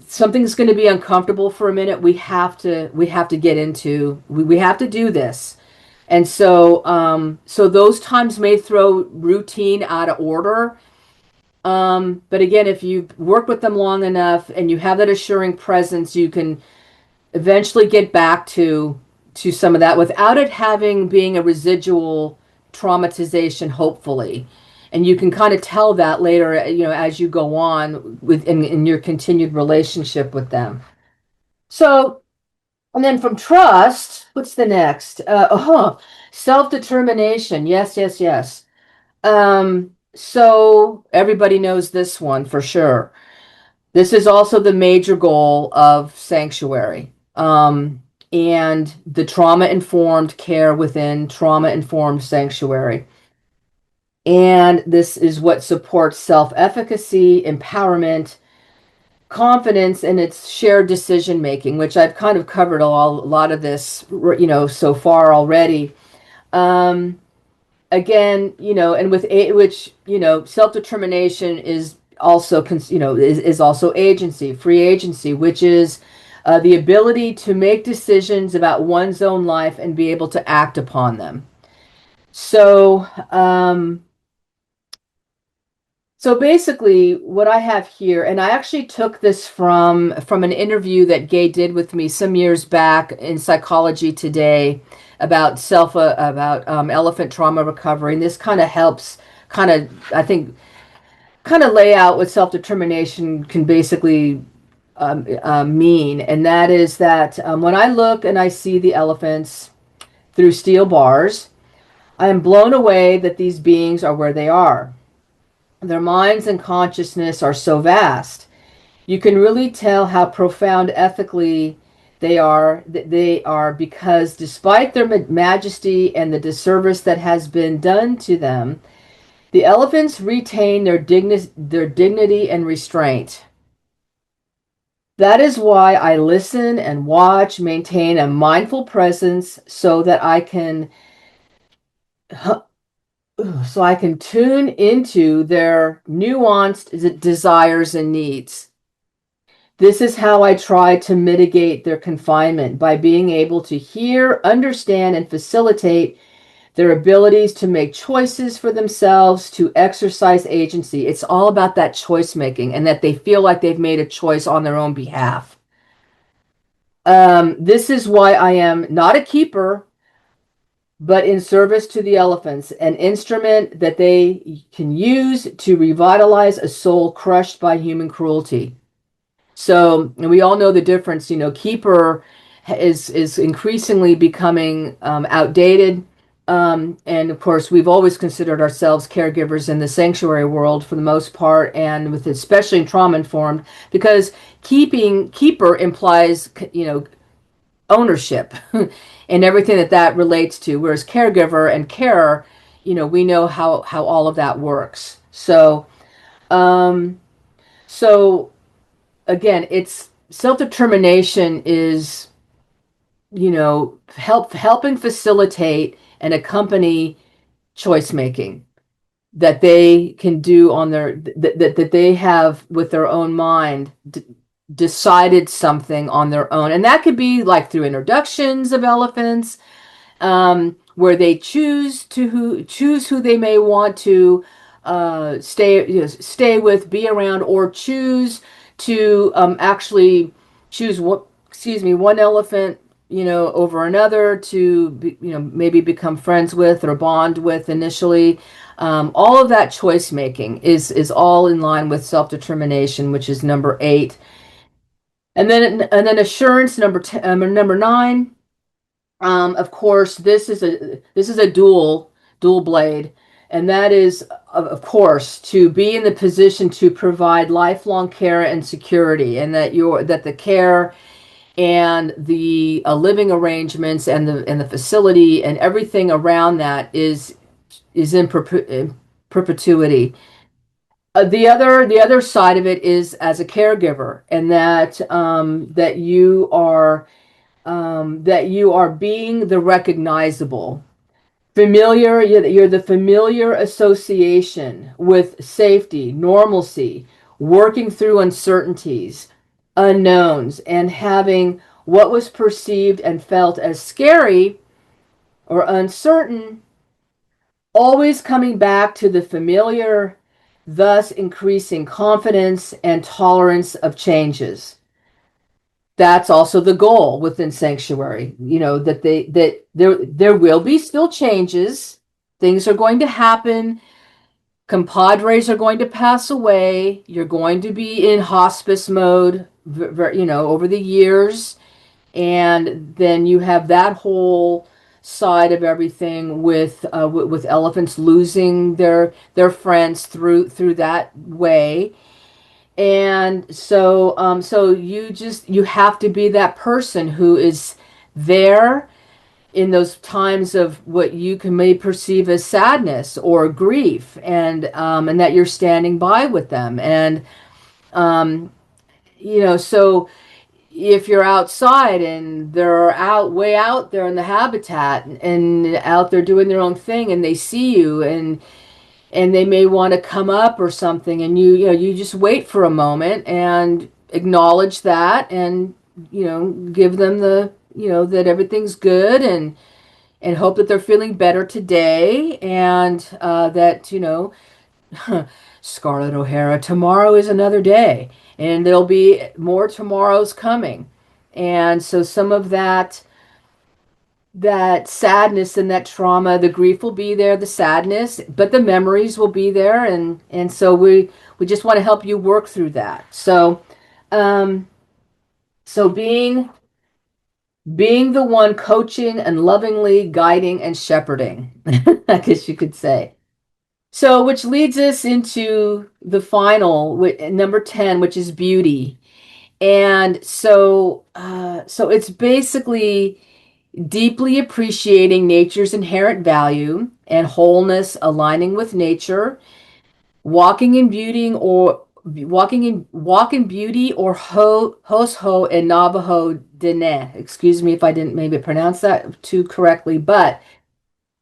something's going to be uncomfortable for a minute. We have to get into, we have to do this. And so those times may throw routine out of order. But again, if you work with them long enough and you have that assuring presence, you can eventually get back to some of that without it being a residual traumatization, hopefully. And you can kind of tell that later, as you go on in your continued relationship with them. So, and then from trust, what's the next? Self-determination. Yes, yes, yes. So everybody knows this one for sure. This is also the major goal of sanctuary. And the trauma-informed care within trauma-informed sanctuary. And this is what supports self-efficacy, empowerment, confidence, and its shared decision making, which I've kind of covered a lot of this, so far already. Again, and with which, self-determination is also, is also agency, free agency, which is the ability to make decisions about one's own life and be able to act upon them. So, so basically what I have here, and I actually took this from an interview that Gay did with me some years back in Psychology Today about elephant trauma recovery. And this kind of helps I think, lay out what self-determination can basically mean. And that is that when I look and I see the elephants through steel bars, I am blown away that these beings are where they are. Their minds and consciousness are so vast. You can really tell how profound ethically they are. Because despite their majesty and the disservice that has been done to them, the elephants retain their dignity and restraint. That is why I listen and watch, maintain a mindful presence so that I can tune into their nuanced desires and needs. This is how I try to mitigate their confinement, by being able to hear, understand, and facilitate their abilities to make choices for themselves, to exercise agency. It's all about that choice making, and that they feel like they've made a choice on their own behalf. This is why I am not a keeper, but in service to the elephants, an instrument that they can use to revitalize a soul crushed by human cruelty. So, and we all know the difference. Keeper is increasingly becoming outdated. And of course, we've always considered ourselves caregivers in the sanctuary world for the most part, and with especially trauma informed, because keeper implies, ownership and everything that relates to, whereas caregiver and carer, we know how all of that works. Um, so again, it's self-determination is, helping facilitate and accompany choice making that they can do on that they have with their own mind decided something on their own. And that could be like through introductions of elephants, where they choose who they may want to stay with, be around, or choose to actually choose one elephant, over another to maybe become friends with or bond with initially. All of that choice making is all in line with self-determination, which is number 8. And then assurance, number 9. Of course, this is a dual blade, and that is, of course, to be in the position to provide lifelong care and security, and that the care and the living arrangements and the facility and everything around that is in perpetuity. The other side of it is as a caregiver, and that you are being the recognizable familiar. You're the familiar association with safety, normalcy, working through uncertainties, unknowns, and having what was perceived and felt as scary or uncertain always coming back to the familiar, thus increasing confidence and tolerance of changes. That's also the goal within sanctuary, that there will be still changes. Things are going to happen. Compadres are going to pass away. You're going to be in hospice mode, over the years. And then you have that whole side of everything with elephants losing their friends through that way. And so you have to be that person who is there in those times of what you may perceive as sadness or grief, and that you're standing by with them. And so if you're outside and they're way out there in the habitat and out there doing their own thing, and they see you, and they may want to come up or something, and you just wait for a moment and acknowledge that, and give them that everything's good, and hope that they're feeling better today, and that Scarlett O'Hara, tomorrow is another day, and there'll be more tomorrows coming. And so some of that sadness and that trauma, the grief will be there, the sadness, but the memories will be there, and so we just want to help you work through that. So being the one coaching and lovingly guiding and shepherding, I guess you could say. So, which leads us into the final, number 10, which is beauty. And so it's basically deeply appreciating nature's inherent value and wholeness, aligning with nature, walking in beauty, or hos ho in Navajo Dene. Excuse me if I didn't maybe pronounce that too correctly, but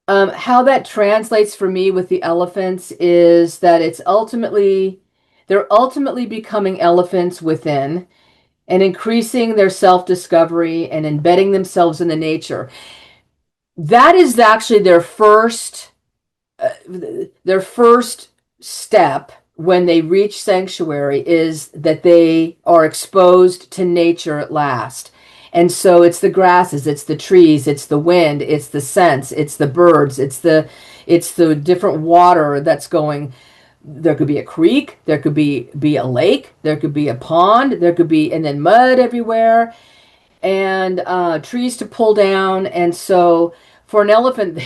how that translates for me with the elephants is that they're ultimately becoming elephants within, and increasing their self-discovery and embedding themselves in the nature. That is actually their first step when they reach sanctuary, is that they are exposed to nature at last. And so it's the grasses, it's the trees, it's the wind, it's the scents, it's the birds, it's the different water that's going. There could be a creek, there could be a lake, there could be a pond, there could be, and then mud everywhere, and trees to pull down. And so for an elephant,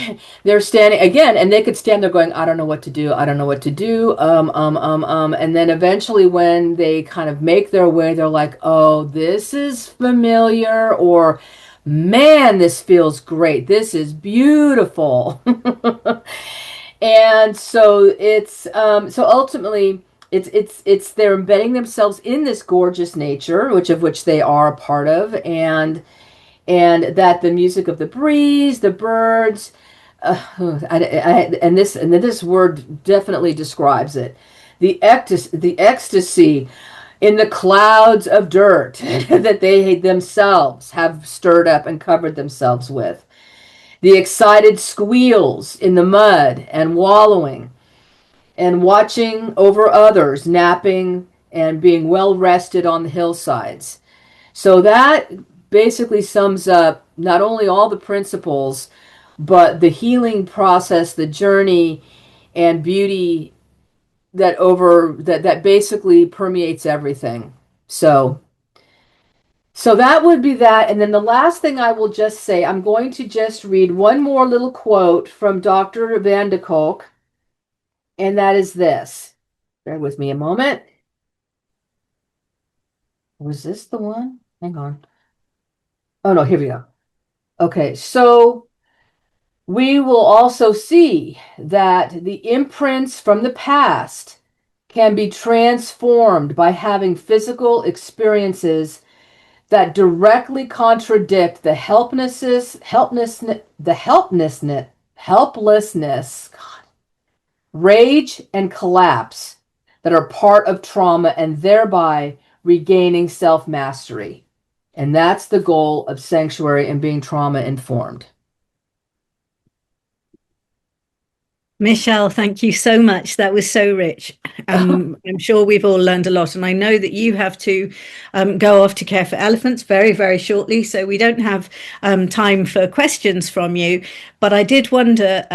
they're standing again, and they could stand there going, I don't know what to do. I don't know what to do. And then eventually when they kind of make their way, they're like, oh, this is familiar, or man, this feels great. This is beautiful. And so so ultimately it's they're embedding themselves in this gorgeous nature, which they are a part of, and that the music of the breeze, the birds, and this word definitely describes it. The ecstasy in the clouds of dirt that they themselves have stirred up and covered themselves with. The excited squeals in the mud and wallowing and watching over others napping and being well rested on the hillsides. So that basically sums up not only all the principles, but the healing process, the journey and beauty that basically permeates everything. So that would be that. And then the last thing I will just say, I'm going to just read one more little quote from Dr. Van de Kolk, and that is this. Bear with me a moment. Was this the one? Hang on. Oh, no, here we go. Okay, so we will also see that the imprints from the past can be transformed by having physical experiences that directly contradict the helplessness, God, rage, and collapse that are part of trauma, and thereby regaining self-mastery. And that's the goal of sanctuary and being trauma informed. Michele, thank you so much. That was so rich. I'm sure we've all learned a lot. And I know that you have to go off to care for elephants very, very shortly. So we don't have time for questions from you. But I did wonder,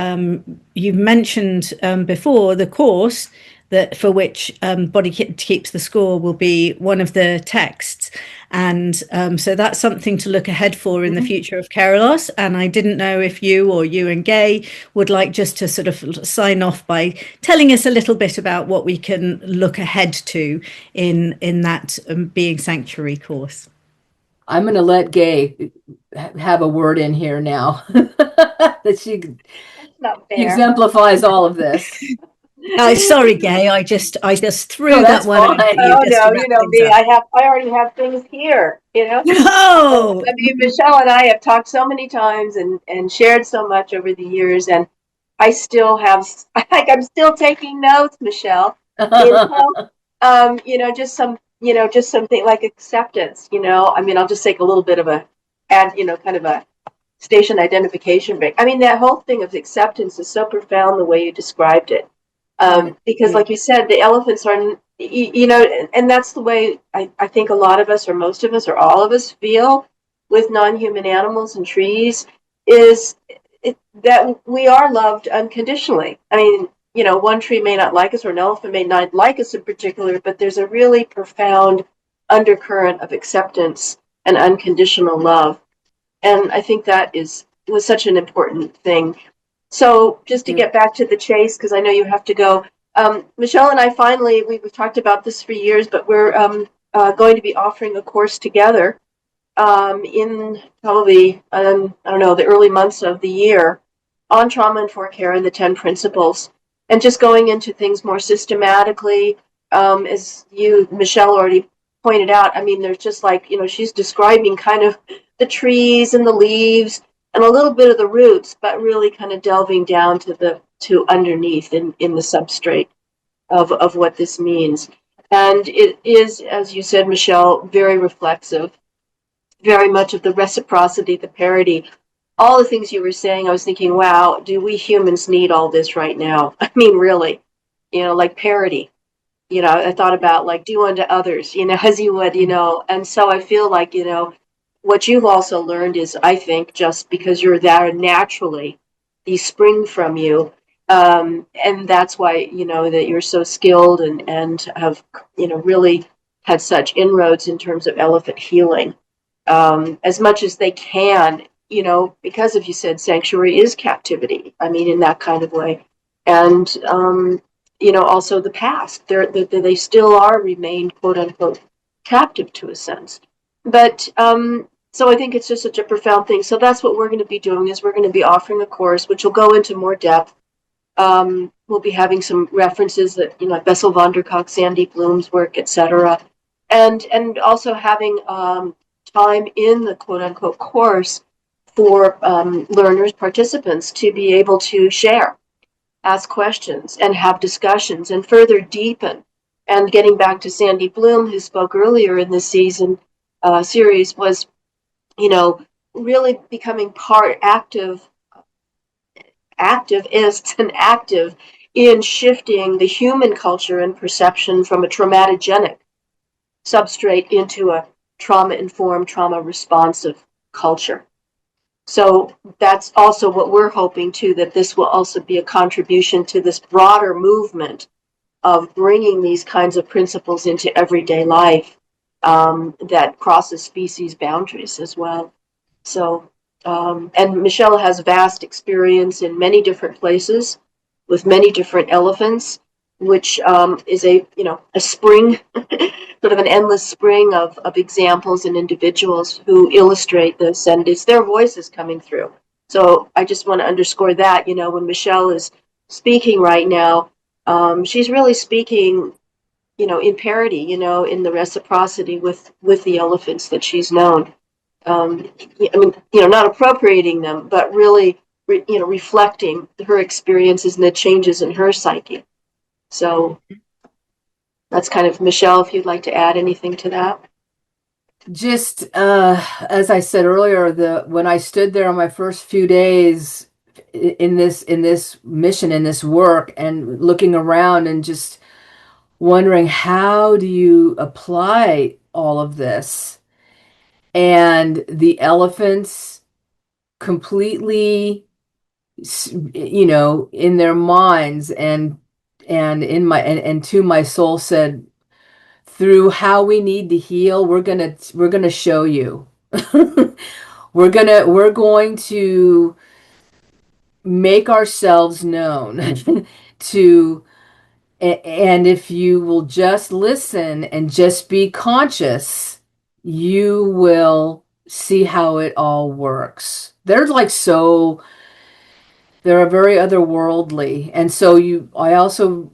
you mentioned before the course that for which Body Keeps the Score will be one of the texts. And so that's something to look ahead for in the future of Kerulos. And I didn't know if you or you and Gay would like just to sort of sign off by telling us a little bit about what we can look ahead to in that Being Sanctuary course. I'm going to let Gay have a word in here now that she exemplifies all of this. Sorry, Gay. I just threw that one fine. out. Oh no, you know me. I already have things here. You know. No. I mean, Michele and I have talked so many times and shared so much over the years, and I still have. I'm still taking notes, Michele. You know, just something like acceptance. You know, I mean, I'll just take a little bit of kind of a station identification break. I mean, that whole thing of acceptance is so profound the way you described it. Because like you said, the elephants are, you know, and that's the way I think a lot of us, or most of us, or all of us feel with non-human animals and trees, is that we are loved unconditionally. I mean, you know, one tree may not like us, or an elephant may not like us in particular, but there's a really profound undercurrent of acceptance and unconditional love. And I think that was such an important thing. So just to get back to the chase, because I know you have to go, Michele and I finally, we've talked about this for years, but we're going to be offering a course together in probably, I don't know, the early months of the year on trauma-informed care and the 10 principles, and just going into things more systematically. As you, Michele, already pointed out, I mean, there's just like, you know, she's describing kind of the trees and the leaves and a little bit of the roots, but really kind of delving down to underneath in the substrate of what this means. And it is, as you said, Michele, very reflexive, very much of the reciprocity, the parity, all the things you were saying. I was thinking, wow, do we humans need all this right now? I mean, really, you know, like parity. You know, I thought about like do unto others, you know, as you would, you know. And so I feel like, you know, what you've also learned is, I think, just because you're there naturally, these spring from you. And that's why, you know, that you're so skilled and have, you know, really had such inroads in terms of elephant healing. As much as they can, because if you said sanctuary is captivity, I mean, in that kind of way. And, also the past, they still are remained, quote unquote, captive to a sense. But, so I think it's just such a profound thing. So that's what we're going to be doing is we're going to be offering a course, which will go into more depth. We'll be having some references that, Bessel van der Kolk, Sandy Bloom's work, etc. And also having time in the quote unquote course for learners, participants to be able to share, ask questions, and have discussions and further deepen. And getting back to Sandy Bloom, who spoke earlier in this series, was, really becoming activists and active in shifting the human culture and perception from a traumatogenic substrate into a trauma-informed, trauma-responsive culture. So that's also what we're hoping too, that this will also be a contribution to this broader movement of bringing these kinds of principles into everyday life that crosses species boundaries as well. So, and Michele has vast experience in many different places with many different elephants, which is a spring, sort of an endless spring of examples and individuals who illustrate this, and it's their voices coming through. So I just want to underscore that, when Michele is speaking right now, she's really speaking, in parity, in the reciprocity with the elephants that she's known. Not appropriating them, but really, reflecting her experiences and the changes in her psyche. So that's kind of, Michele, if you'd like to add anything to that. Just as I said earlier, when I stood there on my first few days in this mission, in this work, and looking around and just wondering, how do you apply all of this? And the elephants completely, in their minds and in my and to my soul said, through how we need to heal, we're gonna show you. we're going to make ourselves known to, and if you will just listen and just be conscious, you will see how it all works. They're very otherworldly. And so I also,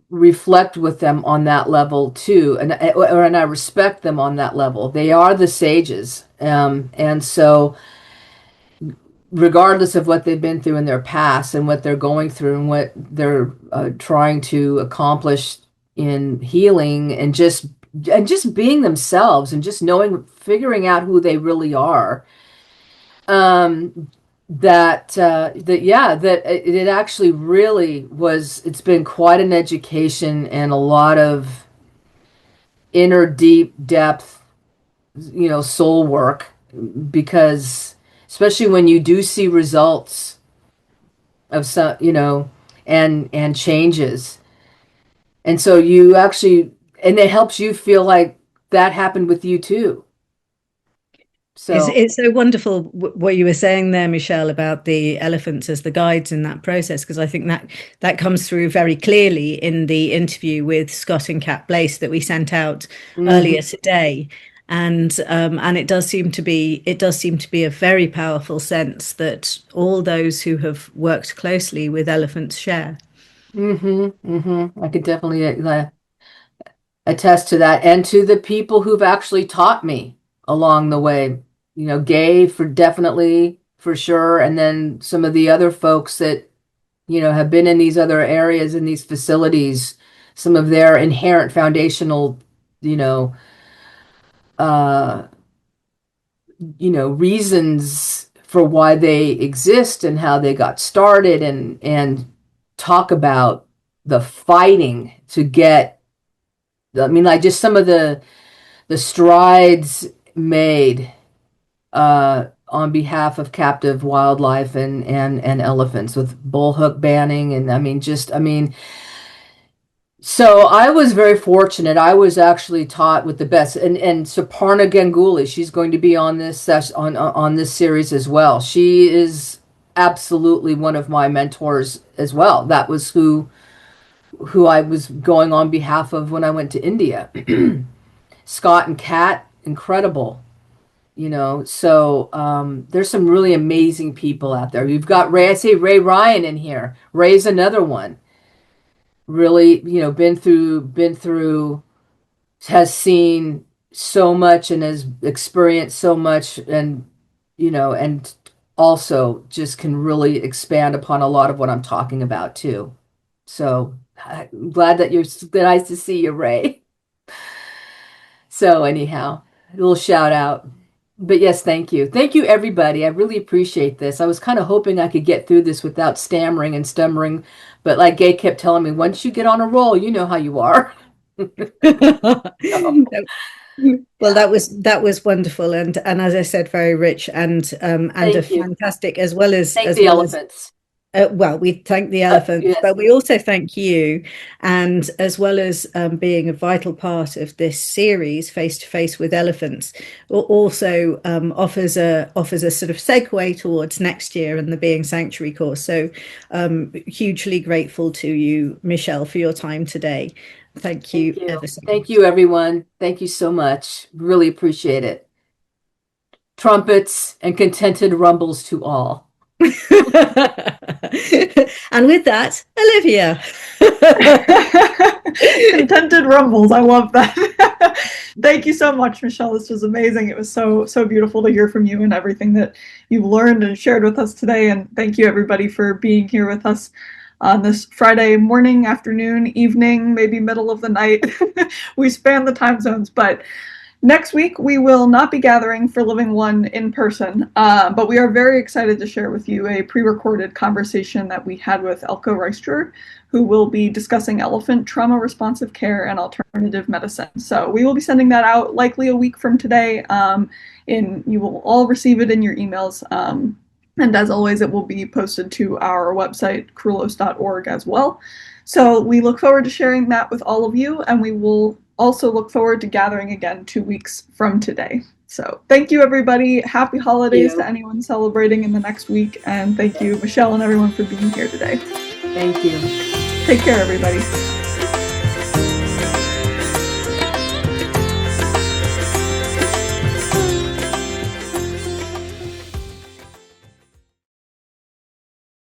reflect with them on that level too. And I respect them on that level. They are the sages. And so regardless of what they've been through in their past and what they're going through and what they're trying to accomplish in healing and just being themselves and just figuring out who they really are, that it actually really it's been quite an education and a lot of inner deep depth, soul work, because especially when you do see results of some, and changes. And so you actually, and it helps you feel like that happened with you too. So it's so wonderful what you were saying there, Michele, about the elephants as the guides in that process, because I think that comes through very clearly in the interview with Scott and Kat Blaise that we sent out earlier today. And it does seem to be a very powerful sense that all those who have worked closely with elephants share. I could definitely attest to that, and to the people who've actually taught me along the way. Gay definitely for sure, and then some of the other folks that have been in these other areas, in these facilities, some of their inherent foundational reasons for why they exist and how they got started, and talk about the fighting to get, just some of the strides made on behalf of captive wildlife and elephants with bullhook banning, and So I was very fortunate. I was actually taught with the best, and Suparna Ganguly, she's going to be on this on this series as well. She is absolutely one of my mentors as well. That was who I was going on behalf of when I went to India. Scott and Kat, incredible. So there's some really amazing people out there. You've got Ray, I say Ray Ryan in here. Ray's another one. Really, been through, has seen so much and has experienced so much, and also just can really expand upon a lot of what I'm talking about too. So I'm glad that you're nice to see you, Ray. So anyhow, a little shout out. But yes, thank you. Thank you, everybody. I really appreciate this. I was kind of hoping I could get through this without stammering and stumbling. But like Gay kept telling me, once you get on a roll, you know how you are. Well, that was wonderful, and as I said, very rich and a fantastic, as well as Thank the elephants. Well, we thank the elephants, yes. but we also thank you, and as well as being a vital part of this series, Face to Face with Elephants, also offers a sort of segue towards next year and the Being Sanctuary course. So hugely grateful to you, Michele, for your time today. Thank you ever so much. Thank you, everyone. Thank you so much. Really appreciate it. Trumpets and contented rumbles to all. And with that, Olivia. Contented rumbles. I love that. Thank you so much, Michele. This was amazing. It was so beautiful to hear from you and everything that you've learned and shared with us today. And thank you, everybody, for being here with us on this Friday morning, afternoon, evening, maybe middle of the night. We span the time zones, but next week, we will not be gathering for Living One in person, but we are very excited to share with you a pre-recorded conversation that we had with Elko Reister, who will be discussing elephant trauma-responsive care and alternative medicine. So we will be sending that out likely a week from today, and you will all receive it in your emails. And as always, it will be posted to our website, kerulos.org, as well. So we look forward to sharing that with all of you, and we will also look forward to gathering again 2 weeks from today. So thank you, everybody. Happy holidays to anyone celebrating in the next week. And thank you, Michele, and everyone for being here today. Thank you. Take care, everybody.